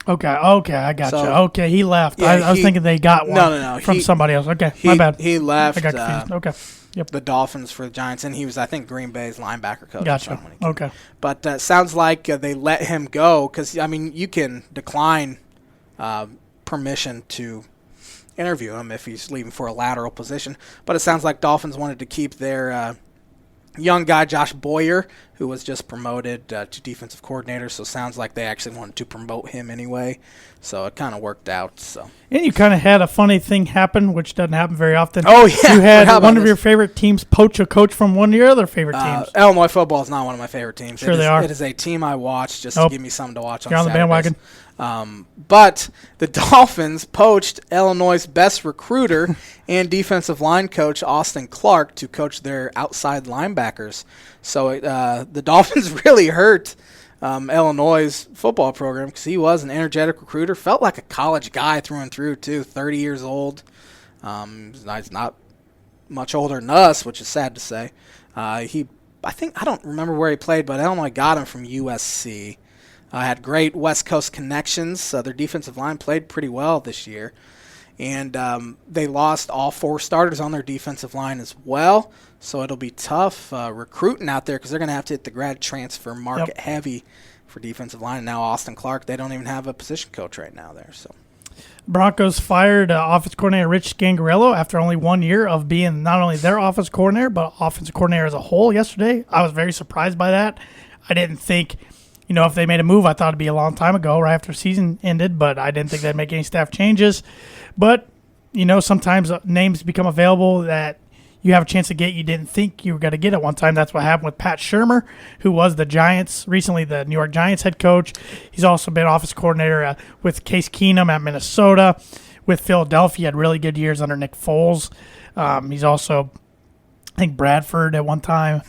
Okay, I got you. Okay, he left. Yeah, I was thinking they got one from somebody else. Okay, my bad. He left. I got confused. Okay. Yep. The Dolphins for the Giants, and he was, I think, Green Bay's linebacker coach. Gotcha. Okay. But sounds like they let him go because, I mean, you can decline permission to interview him if he's leaving for a lateral position. But it sounds like Dolphins wanted to keep their young guy, Josh Boyer, who was just promoted to defensive coordinator. So it sounds like they actually wanted to promote him anyway. So it kind of worked out. So. And you kind of had a funny thing happen, which doesn't happen very often. Oh, yeah. You had one of your favorite teams poach a coach from one of your other favorite teams. Illinois football is not one of my favorite teams. Sure they are. It is a team I watch just to give me something to watch on You're on the bandwagon. But the Dolphins poached Illinois' best recruiter and defensive line coach, Austin Clark, to coach their outside linebackers. So the Dolphins really hurt Illinois' football program because he was an energetic recruiter. Felt like a college guy through and through, too, 30 years old. He's not much older than us, which is sad to say. I don't remember where he played, but Illinois got him from USC. Had great West Coast connections. Their defensive line played pretty well this year. And they lost all 4 starters on their defensive line as well. So it'll be tough recruiting out there because they're going to have to hit the grad transfer market heavy for defensive line. And now Austin Clark, they don't even have a position coach right now there. So Broncos fired offense coordinator Rich Scangarello after only 1 year of being not only their offense coordinator, but offensive coordinator as a whole yesterday. I was very surprised by that. I didn't think, if they made a move, I thought it'd be a long time ago, right after the season ended, but I didn't think they'd make any staff changes. But, sometimes names become available that you have a chance to get you didn't think you were going to get at one time. That's what happened with Pat Shurmur, who was recently the New York Giants head coach. He's also been office coordinator with Case Keenum at Minnesota. With Philadelphia, he had really good years under Nick Foles. He's also, I think, Bradford at one time.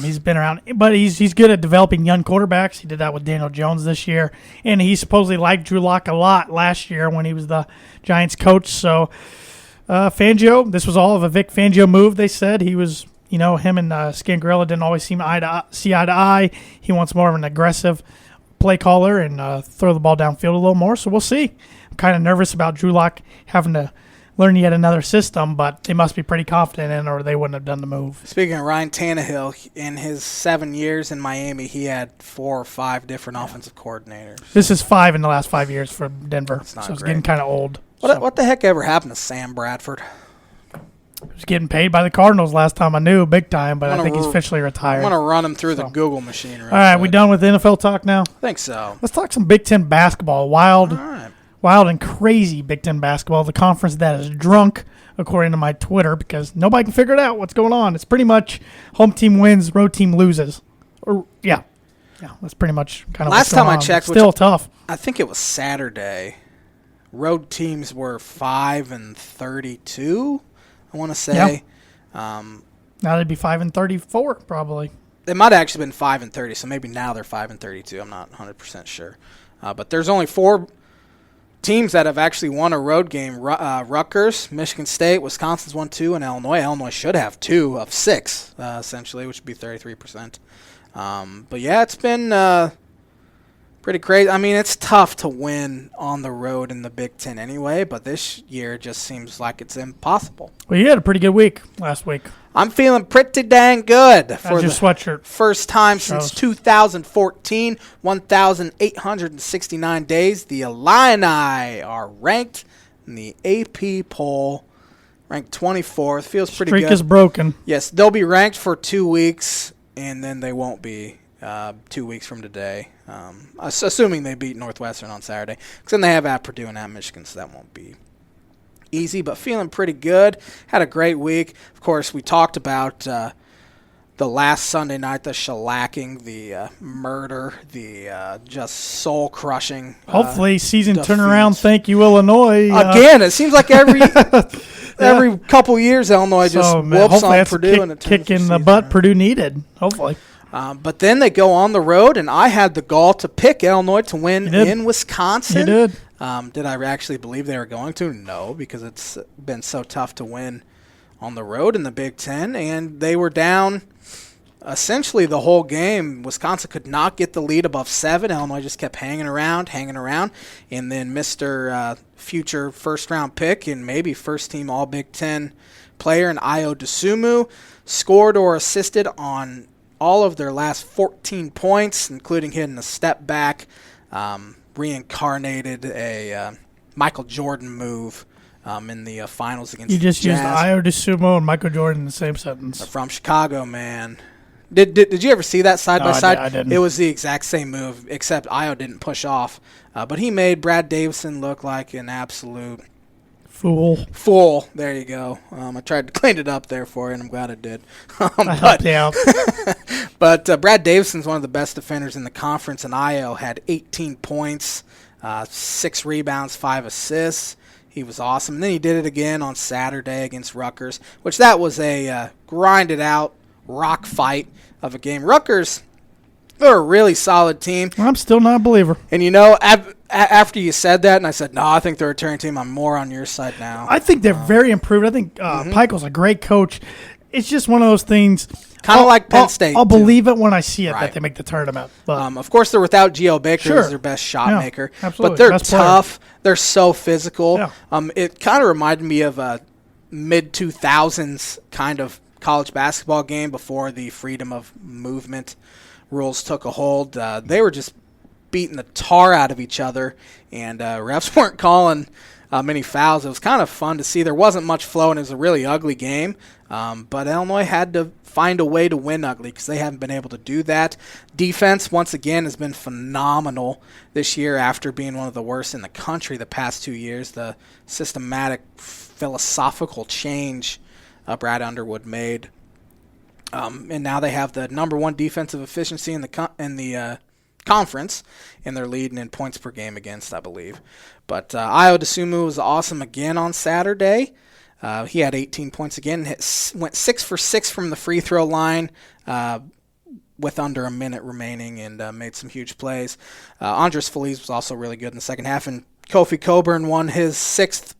He's been around, but he's good at developing young quarterbacks. He did that with Daniel Jones this year, and he supposedly liked Drew Lock a lot last year when he was the Giants coach. So Fangio, this was all of a Vic Fangio move, they said. He was, him and Scangarello didn't always see eye to eye. He wants more of an aggressive play caller and throw the ball downfield a little more. So we'll see. I'm kind of nervous about Drew Lock having to learn yet another system, but they must be pretty confident in it or they wouldn't have done the move. Speaking of Ryan Tannehill, in his 7 years in Miami, he had 4 or 5 different offensive coordinators. This is 5 in the last 5 years for Denver, so it's getting kind of old. What the heck ever happened to Sam Bradford? He was getting paid by the Cardinals last time I knew, big time, but I think he's officially retired. I'm going to run him through the Google machine. All right, we done with NFL talk now? I think so. Let's talk some Big Ten basketball. Wild and crazy Big Ten basketball. The conference that is drunk, according to my Twitter, because nobody can figure it out what's going on. It's pretty much home team wins, road team loses. Yeah, that's pretty much kind of last time I checked. Still tough. I think it was Saturday. Road teams were 5-32. I want to say. Yeah. Now they'd be 5-34 probably. They might have actually been 5-30, so maybe now they're 5-32. I'm not 100% sure. But there's only 4 teams that have actually won a road game, Rutgers, Michigan State, Wisconsin's won 2, and Illinois. Illinois should have 2 of 6, essentially, which would be 33%. But, yeah, it's been pretty crazy. I mean, it's tough to win on the road in the Big Ten anyway, but this year just seems like it's impossible. Well, you had a pretty good week last week. I'm feeling pretty dang good for your the sweatshirt. First time since 2014, 1,869 days. The Illini are ranked in the AP poll, ranked 24th. Feels pretty good. Streak is broken. Yes, they'll be ranked for 2 weeks, and then they won't be 2 weeks from today. Assuming they beat Northwestern on Saturday, because then they have at Purdue and at Michigan, so that won't be easy. But feeling pretty good. Had a great week. Of course, we talked about the last Sunday night, the shellacking, the murder, the just soul-crushing. Hopefully, season defeat. turnaround. Thank you, Illinois. Again, it seems like every couple years, Illinois just whoops on Purdue and it turns kick in the butt Purdue needed. Hopefully. But then they go on the road, and I had the gall to pick Illinois to win in Wisconsin. You did. Did I actually believe they were going to? No, because it's been so tough to win on the road in the Big Ten, and they were down essentially the whole game. Wisconsin could not get the lead above 7. Illinois just kept hanging around, and then Mr. Future first-round pick and maybe first-team All-Big Ten player in Ayo Dosunmu scored or assisted on all of their last 14 points, including hitting a step back, reincarnated a Michael Jordan move in the finals against You just the used Jazz. Ayo Dosunmu and Michael Jordan in the same sentence. They're from Chicago, man. Did you ever see that side by side? I didn't. It was the exact same move, except Ayo didn't push off. But he made Brad Davison look like an absolute Fool. There you go. I tried to clean it up there for you, and I'm glad I did. I helped you out. But Brad Davison's one of the best defenders in the conference, and Ayo had 18 points, 6 rebounds, 5 assists. He was awesome. And then he did it again on Saturday against Rutgers, which that was a grinded-out rock fight of a game. Rutgers, they're a really solid team. I'm still not a believer. And, you know, after you said that, and I said, no, I think they're a returning team, I'm more on your side now. I think they're very improved. I think Pikel's a great coach. It's just one of those things. Kind of like Penn State. I'll believe it when I see it Right. that they make the tournament. But Of course, they're without Geo Baker Sure. as their best shot Yeah, maker. absolutely. But they're Best player. tough. They're so physical. Yeah. It kind of reminded me of a mid-2000s kind of college basketball game before the freedom of movement rules took a hold. They were just beating the tar out of each other, and refs weren't calling many fouls. It was kind of fun to see. There wasn't much flow, and it was a really ugly game. But Illinois had to find a way to win ugly because they haven't been able to do that. Defense, once again, has been phenomenal this year after being one of the worst in the country the past 2 years. The systematic philosophical change Brad Underwood made. And now they have the number 1 defensive efficiency in the conference, and they're leading in points per game against, I believe. But Ayo Dosunmu was awesome again on Saturday. He had 18 points again, went 6 for 6 from the free throw line with under a minute remaining, and made some huge plays. Andres Feliz was also really good in the second half, and Kofi Coburn won his 6th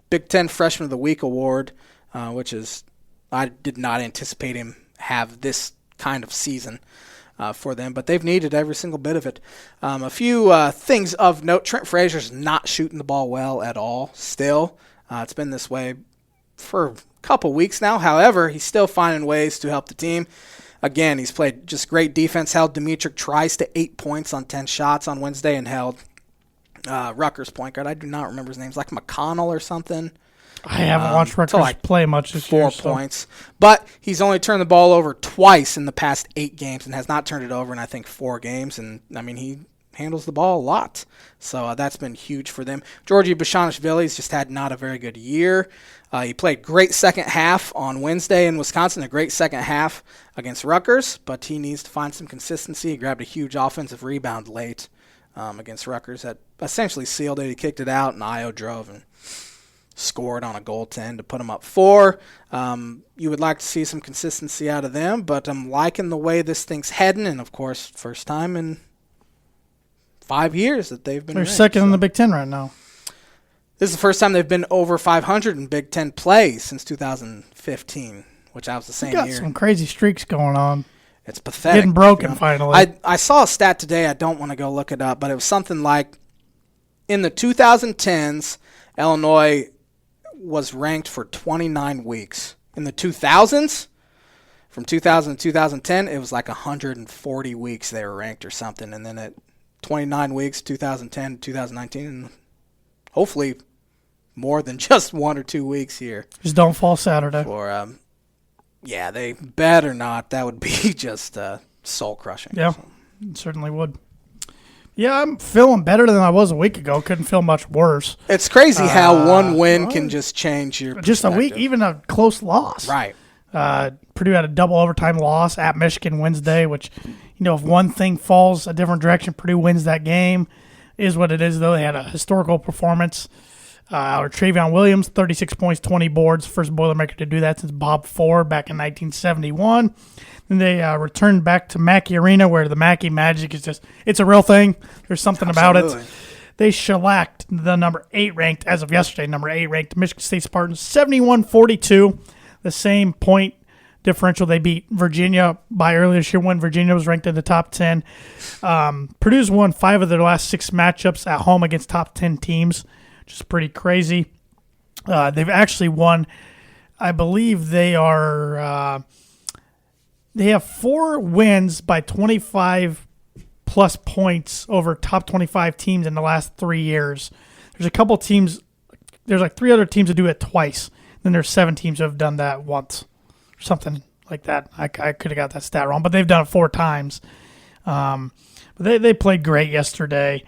Big Ten Freshman of the Week award, which is I did not anticipate him have this kind of season for them, but they've needed every single bit of it. A few things of note. Trent Frazier's not shooting the ball well at all still. It's been this way for a couple weeks now. However, he's still finding ways to help the team. Again, he's played just great defense, held Dimitri Trice to 8 points on 10 shots on Wednesday, and held Rutgers point guard. I do not remember his name. It's like McConnell or something. I haven't watched Rutgers play much this year. 4 points. But he's only turned the ball over twice in the past 8 games and has not turned it over in, I think, 4 games. And, I mean, he handles the ball a lot. So that's been huge for them. Georgi Bashanishvili's just had not a very good year. He played great second half on Wednesday in Wisconsin, a great second half against Rutgers, but he needs to find some consistency. He grabbed a huge offensive rebound late against Rutgers that essentially sealed it. He kicked it out, and Ayo drove and scored on a goaltend to put them up 4. You would like to see some consistency out of them, but I'm liking the way this thing's heading, and, of course, first time in 5 years that they've been They're ranked, second in the Big Ten right now. This is the first time they've been over 500 in Big Ten play since 2015, which I was the same got year. Some crazy streaks going on. It's pathetic. Getting broken finally. I saw a stat today. I don't want to go look it up, but it was something like in the 2010s, Illinois was ranked for 29 weeks. In the 2000s, from 2000 to 2010, it was like 140 weeks they were ranked or something. And then at 29 weeks, 2010 to 2019, and hopefully more than just 1 or 2 weeks here. Just don't fall Saturday. For, yeah, they better not. That would be just soul-crushing. Yeah, it certainly would. Yeah, I'm feeling better than I was a week ago. Couldn't feel much worse. It's crazy how one win can just change your perspective. Just a week, even a close loss. Right. Purdue had a double overtime loss at Michigan Wednesday, which, if one thing falls a different direction, Purdue wins that game. Is what it is, though. They had a historical performance. Travion Williams, 36 points, 20 boards. First Boilermaker to do that since Bob Ford back in 1971. Then they returned back to Mackey Arena, where the Mackey Magic is just, it's a real thing. There's something about it. They shellacked the number 8 ranked, as of yesterday, number 8 ranked Michigan State Spartans, 71-42. The same point differential they beat Virginia by earlier this year when Virginia was ranked in the top 10. Purdue's won 5 of their last 6 matchups at home against top 10 teams, which is pretty crazy. They've actually won, I believe they have 4 wins by 25-plus points over top 25 teams in the last 3 years. There's a couple teams, there's like 3 other teams that do it twice. Then there's 7 teams who have done that once, or something like that. I could have got that stat wrong, but they've done it 4 times. But they played great yesterday.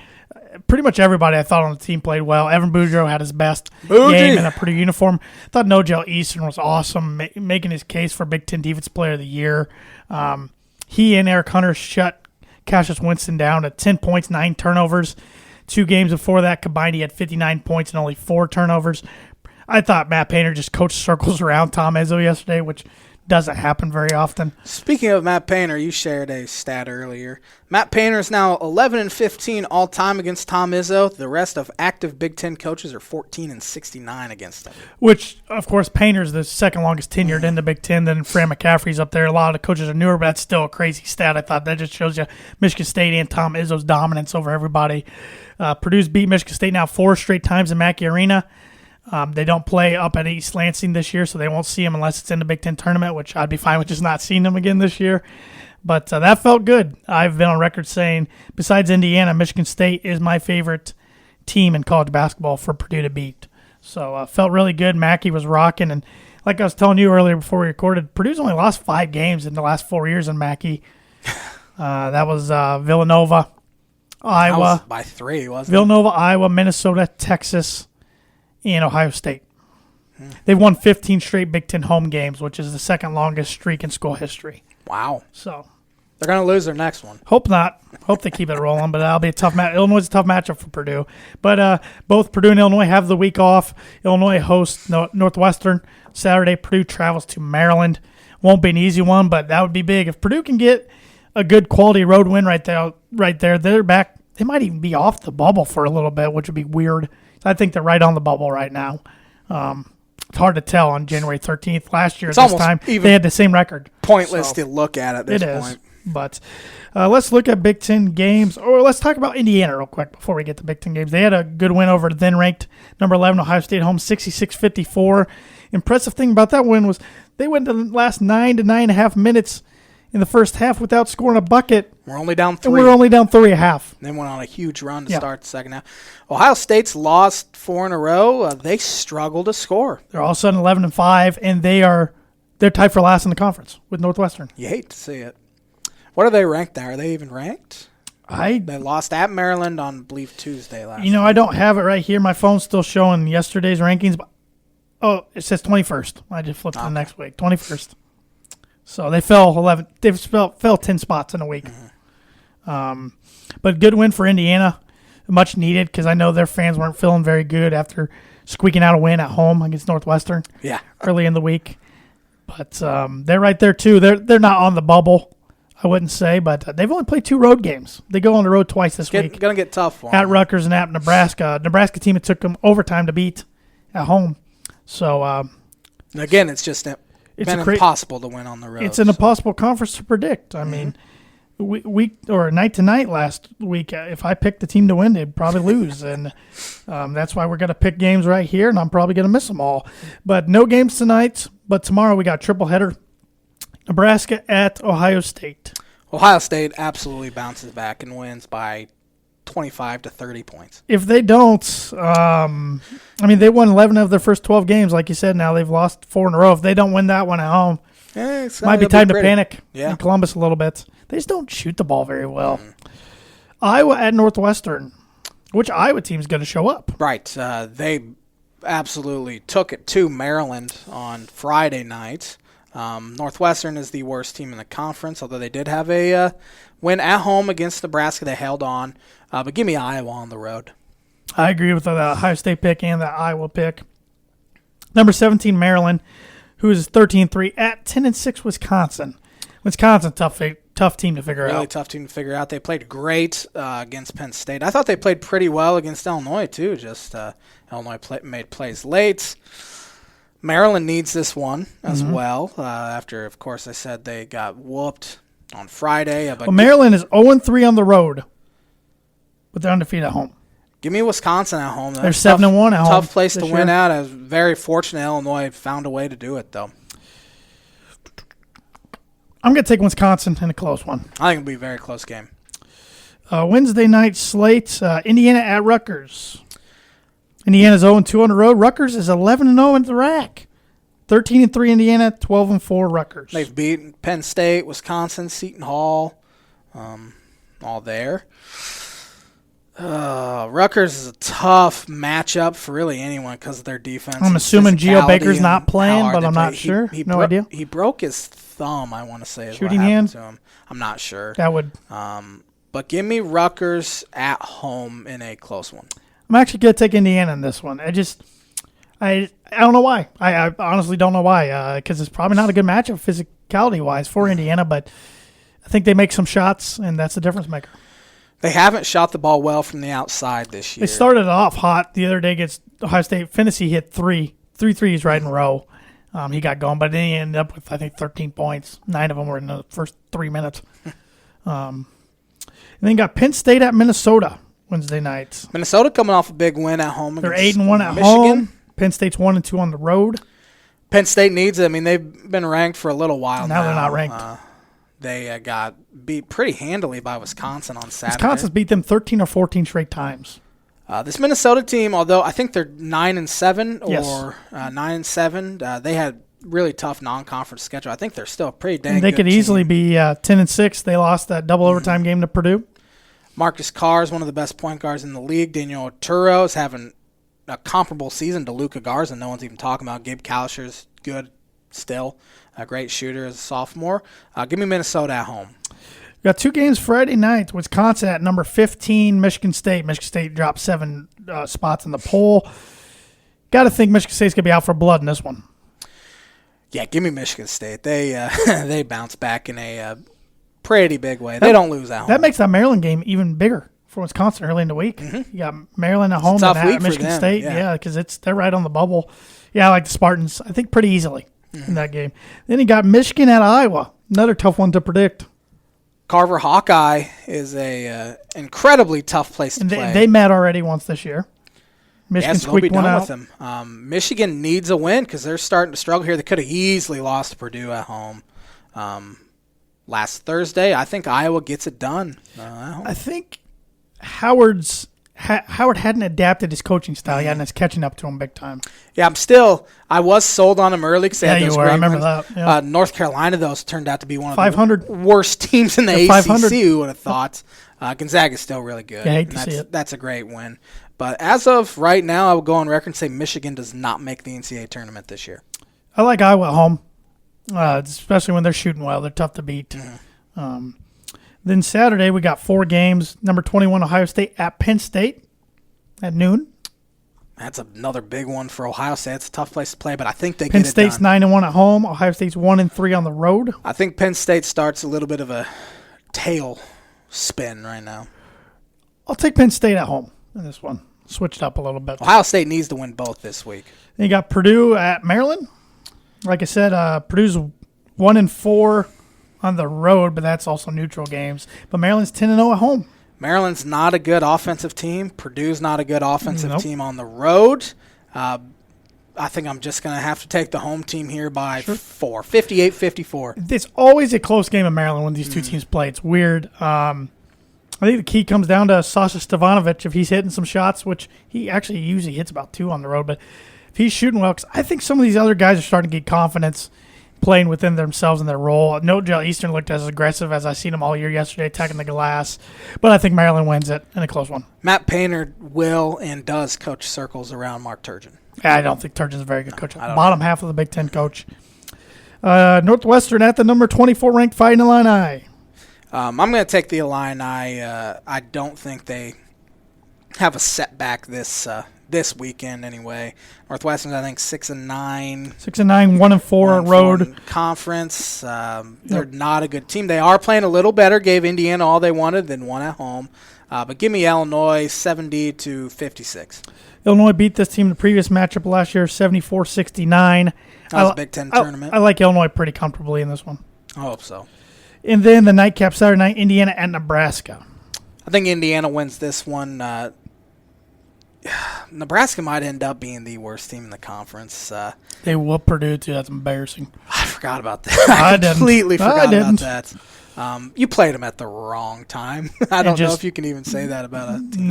Pretty much everybody I thought on the team played well. Evan Boudreaux had his best game in a Purdue uniform. I thought Nogel Easton was awesome, making his case for Big Ten Defensive Player of the Year. He and Eric Hunter shut Cassius Winston down at 10 points, 9 turnovers. 2 games before that combined, he had 59 points and only 4 turnovers. I thought Matt Painter just coached circles around Tom Izzo yesterday, which doesn't happen very often. Speaking of Matt Painter, you shared a stat earlier. Matt Painter is now 11-15 all-time against Tom Izzo. The rest of active Big Ten coaches are 14-69 against him. Which, of course, Painter's the second longest tenured in the Big Ten. Then Fran McCaffrey's up there. A lot of coaches are newer, but that's still a crazy stat. I thought that just shows you Michigan State and Tom Izzo's dominance over everybody. Purdue's beat Michigan State now 4 straight times in Mackey Arena. They don't play up at East Lansing this year, so they won't see them unless it's in the Big Ten tournament, which I'd be fine with just not seeing them again this year. But that felt good. I've been on record saying, besides Indiana, Michigan State is my favorite team in college basketball for Purdue to beat. So felt really good. Mackey was rocking. And like I was telling you earlier before we recorded, Purdue's only lost 5 games in the last 4 years in Mackey. That was Villanova, Iowa. That was by 3, wasn't Villanova, Iowa, Minnesota, Texas, and Ohio State. They've won 15 straight Big Ten home games, which is the second longest streak in school history. Wow. So they're going to lose their next one. Hope not. Hope they keep it rolling, but that'll be a tough match. Illinois is a tough matchup for Purdue. But both Purdue and Illinois have the week off. Illinois hosts Northwestern Saturday. Purdue travels to Maryland. Won't be an easy one, but that would be big. If Purdue can get a good quality road win right there, they're back. They might even be off the bubble for a little bit, which would be weird. I think they're right on the bubble right now. It's hard to tell on January 13th. Last year at this time, they had the same record. Pointless to look at this point. But let's look at Big Ten games. Or let's talk about Indiana real quick before we get to Big Ten games. They had a good win over then-ranked number 11 Ohio State home, 66-54. Impressive thing about that win was they went to the last 9 to 9.5 minutes in the first half without scoring a bucket. We're only down 3. And we're only down 3 at half. They went on a huge run to start the second half. Ohio State's lost 4 in a row. They struggle to score. They're all of a sudden 11-5, and they're tied for last in the conference with Northwestern. You hate to see it. What are they ranked now? Are they even ranked? They lost at Maryland on, I believe, Tuesday last week. I don't have it right here. My phone's still showing yesterday's rankings. But, it says 21st. I just flipped to the next week. 21st. So they fell 11. They fell 10 spots in a week. Mm-hmm. But good win for Indiana, much needed because I know their fans weren't feeling very good after squeaking out a win at home against Northwestern. Early in the week. But they're right there too. They're not on the bubble. I wouldn't say, but they've only played 2 road games. They go on the road twice this week. Going to get tough for At them. Rutgers and at Nebraska. Nebraska team, it took them overtime to beat at home. So, again, it's just been impossible to win on the road. It's an impossible conference to predict. I mean, week or night to night last week, if I picked the team to win, they'd probably lose. And that's why we're going to pick games right here, and I'm probably going to miss them all. But no games tonight. But tomorrow we got triple header. Nebraska at Ohio State. Ohio State absolutely bounces back and wins by 25 to 30 points. If they don't, they won 11 of their first 12 games, like you said. Now they've lost 4 in a row. If they don't win that one at home, it might be time to panic in Columbus a little bit. They just don't shoot the ball very well. Iowa at Northwestern. Which Iowa team's going to show up? Right. They absolutely took it to Maryland on Friday night. Northwestern is the worst team in the conference, although they did have a win at home against Nebraska. They held on. But give me Iowa on the road. I agree with the Ohio State pick and the Iowa pick. Number 17, Maryland, who is 13-3 at 10-6, Wisconsin. Wisconsin, tough team to figure out. Really tough team to figure out. They played great against Penn State. I thought they played pretty well against Illinois, too. Just Illinois made plays late. Maryland needs this one as well. After, of course, I said they got whooped on Friday. But Maryland is 0-3 on the road, but they're undefeated at home. Give me Wisconsin at home. They're 7-1 at home. Tough place to win at. I was very fortunate Illinois found a way to do it, though. I'm going to take Wisconsin in a close one. I think it'll be a very close game. Wednesday night slate, Indiana at Rutgers. Indiana's 0-2 on the road. Rutgers is 11-0 in the rack. 13-3 Indiana, 12-4 Rutgers. They've beaten Penn State, Wisconsin, Seton Hall, all there. Rutgers is a tough matchup for really anyone because of their defense. I'm assuming Geo Baker's not playing, but I'm not sure. No idea. He broke his thumb, I want to say. Shooting hand? To him. I'm not sure. That would. But give me Rutgers at home in a close one. I'm actually going to take Indiana in this one. I don't know why. I honestly don't know why, because it's probably not a good matchup physicality-wise for Indiana, but I think they make some shots, and that's the difference maker. They haven't shot the ball well from the outside this year. They started off hot the other day against Ohio State. Finney hit three threes right in a row. He got going, but then he ended up with, I think, 13 points. 9 of them were in the first 3 minutes. And then you got Penn State at Minnesota Wednesday night. Minnesota coming off a big win at home. They're 8-1 at home. Penn State's 1-2 on the road. Penn State needs it. I mean, they've been ranked for a little while now. Now they're not ranked. They got beat pretty handily by Wisconsin on Saturday. Wisconsin's beat them 13 or 14 straight times. This Minnesota team, although I think they're 9-7 or yes. 9-7, they had really tough non-conference schedule. I think they're still a pretty dang good They could easily team. be 10-6. They lost that double overtime game to Purdue. Marcus Carr is one of the best point guards in the league. Daniel Oturo is having a comparable season to Luka Garza. No one's even talking about. Gabe Kalisher's good still. A great shooter as a sophomore. Give me Minnesota at home. We got 2 games Friday night. Wisconsin at number 15, Michigan State. Michigan State dropped 7 spots in the poll. Got to think Michigan State's going to be out for blood in this one. Yeah, give me Michigan State. They they bounce back in a pretty big way. They don't lose at home. That makes that Maryland game even bigger for Wisconsin early in the week. Mm-hmm. You got Maryland at home and at Michigan State. Yeah, because they're right on the bubble. Yeah, I like the Spartans, I think, pretty easily in that game. Then you got Michigan at Iowa. Another tough one to predict. Carver Hawkeye is a incredibly tough place to play. They met already once this year. Michigan squeaked one out. With them. Michigan needs a win because they're starting to struggle here. They could have easily lost to Purdue at home last Thursday. I think Iowa gets it done at home. I think Howard hadn't adapted his coaching style yet, and it's catching up to him big time. Yeah, I was sold on him early because they had those great I remember wins. that. Yeah. North Carolina, though, turned out to be one of 500. the worst teams in the ACC, 500. who would have thought. Gonzaga's still really good. Yeah, I hate to see it. That's a great win. But as of right now, I would go on record and say Michigan does not make the NCAA tournament this year. I like Iowa at home, especially when they're shooting well. They're tough to beat. Mm-hmm. Then Saturday, we got 4 games. Number 21, Ohio State at Penn State at noon. That's another big one for Ohio State. It's a tough place to play, but I think they Penn get it State's done. 9-1 at home. Ohio State's 1-3 on the road. I think Penn State starts a little bit of a tail spin right now. I'll take Penn State at home in this one. Switched up a little bit. Ohio State needs to win both this week. Then you got Purdue at Maryland. Like I said, Purdue's 1-4 on the road, but that's also neutral games. But Maryland's 10-0 at home. Maryland's not a good offensive team. Purdue's not a good offensive team on the road. I think I'm just going to have to take the home team here by 4, 58-54. It's always a close game in Maryland when these two teams play. It's weird. I think the key comes down to Sasha Stevanovic if he's hitting some shots, which he actually usually hits about 2 on the road. But if he's shooting well, because I think some of these other guys are starting to get confidence playing within themselves and their role. No, Joe Eastern looked as aggressive as I've seen him all year yesterday, attacking the glass. But I think Maryland wins it in a close one. Matt Painter will and does coach circles around Mark Turgeon. I don't think Turgeon's a very good coach. Bottom half of the Big Ten coach. Northwestern at the number 24 ranked Fighting Illini. I'm going to take the Illini. I don't think they have a setback this weekend anyway. Northwestern's, I think, 6-9. 6-9, 1-4 on road. Conference. They're not a good team. They are playing a little better. Gave Indiana all they wanted, then won at home. But give me Illinois 70-56. Illinois beat this team in the previous matchup last year, 74-69. That was a Big Ten tournament. I like Illinois pretty comfortably in this one. I hope so. And then the nightcap Saturday night, Indiana at Nebraska. I think Indiana wins this one. Nebraska might end up being the worst team in the conference. They whoop Purdue, too. That's embarrassing. I forgot about that. I completely forgot about that. You played them at the wrong time. I don't know if you can even say that about a team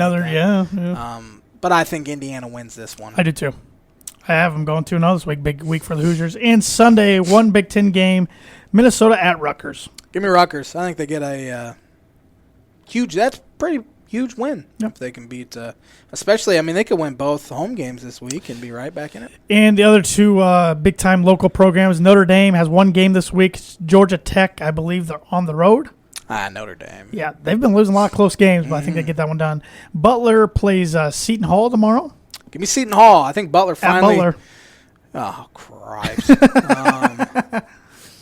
But I think Indiana wins this one. I do, too. I have them going 2-0 this week. Big week for the Hoosiers. And Sunday, one Big Ten game, Minnesota at Rutgers. Give me Rutgers. I think they get a that's pretty huge win if they can beat, especially, I mean, they could win both home games this week and be right back in it. And the other two big-time local programs, Notre Dame has one game this week. Georgia Tech, I believe they're on the road. Notre Dame. Yeah, they've been losing a lot of close games, but I think they get that one done. Butler plays Seton Hall tomorrow. Give me Seton Hall. I think Butler finally. At Butler. Oh, Christ.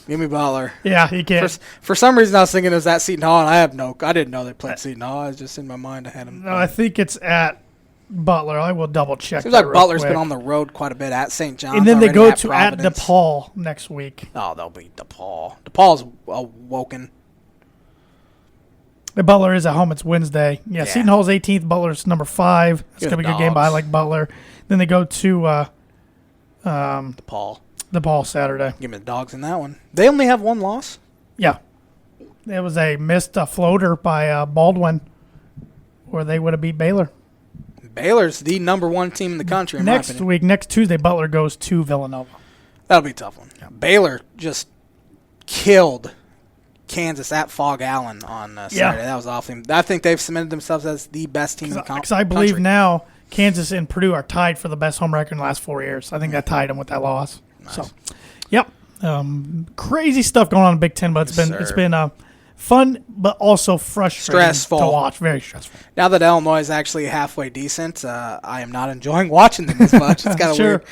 Give me Butler. Yeah, you can't. For some reason, I was thinking it was at Seton Hall, and I didn't know they played Seton Hall. I was just in my mind. I had them. No, I think it's at Butler. I will double check. Seems like Butler's been on the road quite a bit at St. John's. And then they go to at DePaul next week. Oh, they'll beat DePaul. DePaul's awoken. The Butler is at home. It's Wednesday. Yeah. Seton Hall's 18th. Butler's number 5. It's going to be a good game, but I like Butler. Then they go to DePaul Saturday. Give me the Dogs in that one. They only have one loss? Yeah. It was a missed floater by Baldwin where they would have beat Baylor. Baylor's the number 1 team in the country, in my opinion. Next Tuesday, Butler goes to Villanova. That'll be a tough one. Yeah. Baylor just killed Kansas at Fog Allen on Saturday. Yeah. That was awful. I think they've cemented themselves as the best team in the country. Because I believe now Kansas and Purdue are tied for the best home record in the last 4 years. I think that tied them with that loss. Nice. So, yep. Crazy stuff going on in Big Ten, but it's been fun, but also frustrating stressful to watch. Very stressful. Now that Illinois is actually halfway decent, I am not enjoying watching them as much. It's kind of weird.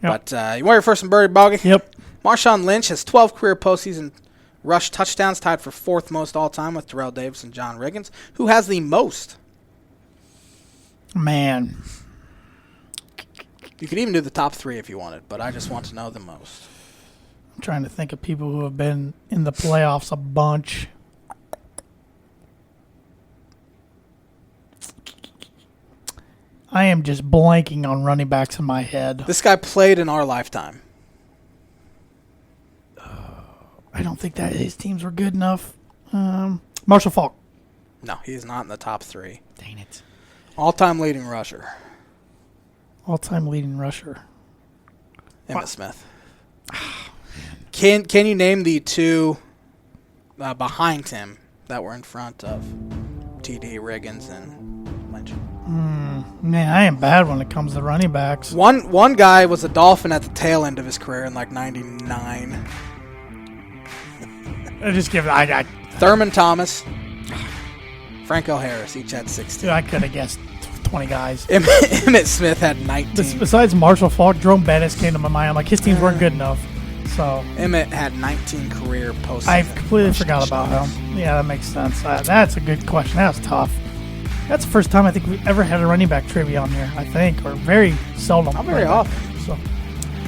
But you want your first and Birdie, Bogey? Yep. Marshawn Lynch has 12 career postseason rush touchdowns, tied for 4th most all time with Terrell Davis and John Riggins. Who has the most? Man. You could even do the top 3 if you wanted, but I just want to know the most. I'm trying to think of people who have been in the playoffs a bunch. I am just blanking on running backs in my head. This guy played in our lifetime. I don't think that his teams were good enough. Marshall Faulk. No, he is not in the top 3. Dang it. All-time leading rusher. All-time leading rusher. Emmitt Smith. Can you name the 2 behind him that were in front of TD, Riggins, and Lynch? Man, I am bad when it comes to running backs. One guy was a Dolphin at the tail end of his career in like 99. I Thurman Thomas, Franco Harris, each had 16. Dude, I could have guessed 20 guys. Emmitt Smith had 19. Besides Marshall Falk, Jerome Bettis came to my mind. I'm like, his teams weren't good enough. So Emmitt had 19 career postseason. I completely forgot about him. Yeah, that makes sense. That's a good question. That was tough. That's the first time I think we've ever had a running back trivia on here, I think, or very seldom. Not very often. So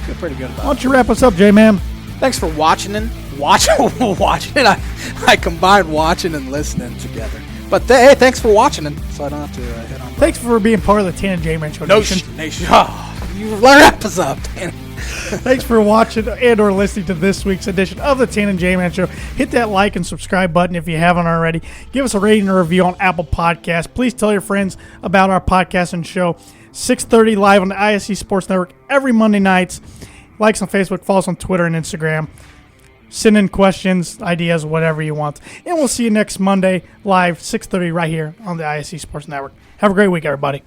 Feel pretty good about it. why don't you wrap us up, J-Man? Thanks for watching it. I combined watching and listening together. But hey, thanks for watching it, so I don't have to hit on. Thanks for being part of the Tan and J-Man Show Nation. Nation. Oh, you wrap us up, Dan. Thanks for watching and or listening to this week's edition of the Tan and J-Man Show. Hit that like and subscribe button if you haven't already. Give us a rating or review on Apple Podcasts. Please tell your friends about our podcast and show. 6:30 live on the ISC Sports Network every Monday nights. Likes on Facebook, follow us on Twitter and Instagram. Send in questions, ideas, whatever you want. And we'll see you next Monday live, 6:30 right here on the ISC Sports Network. Have a great week, everybody.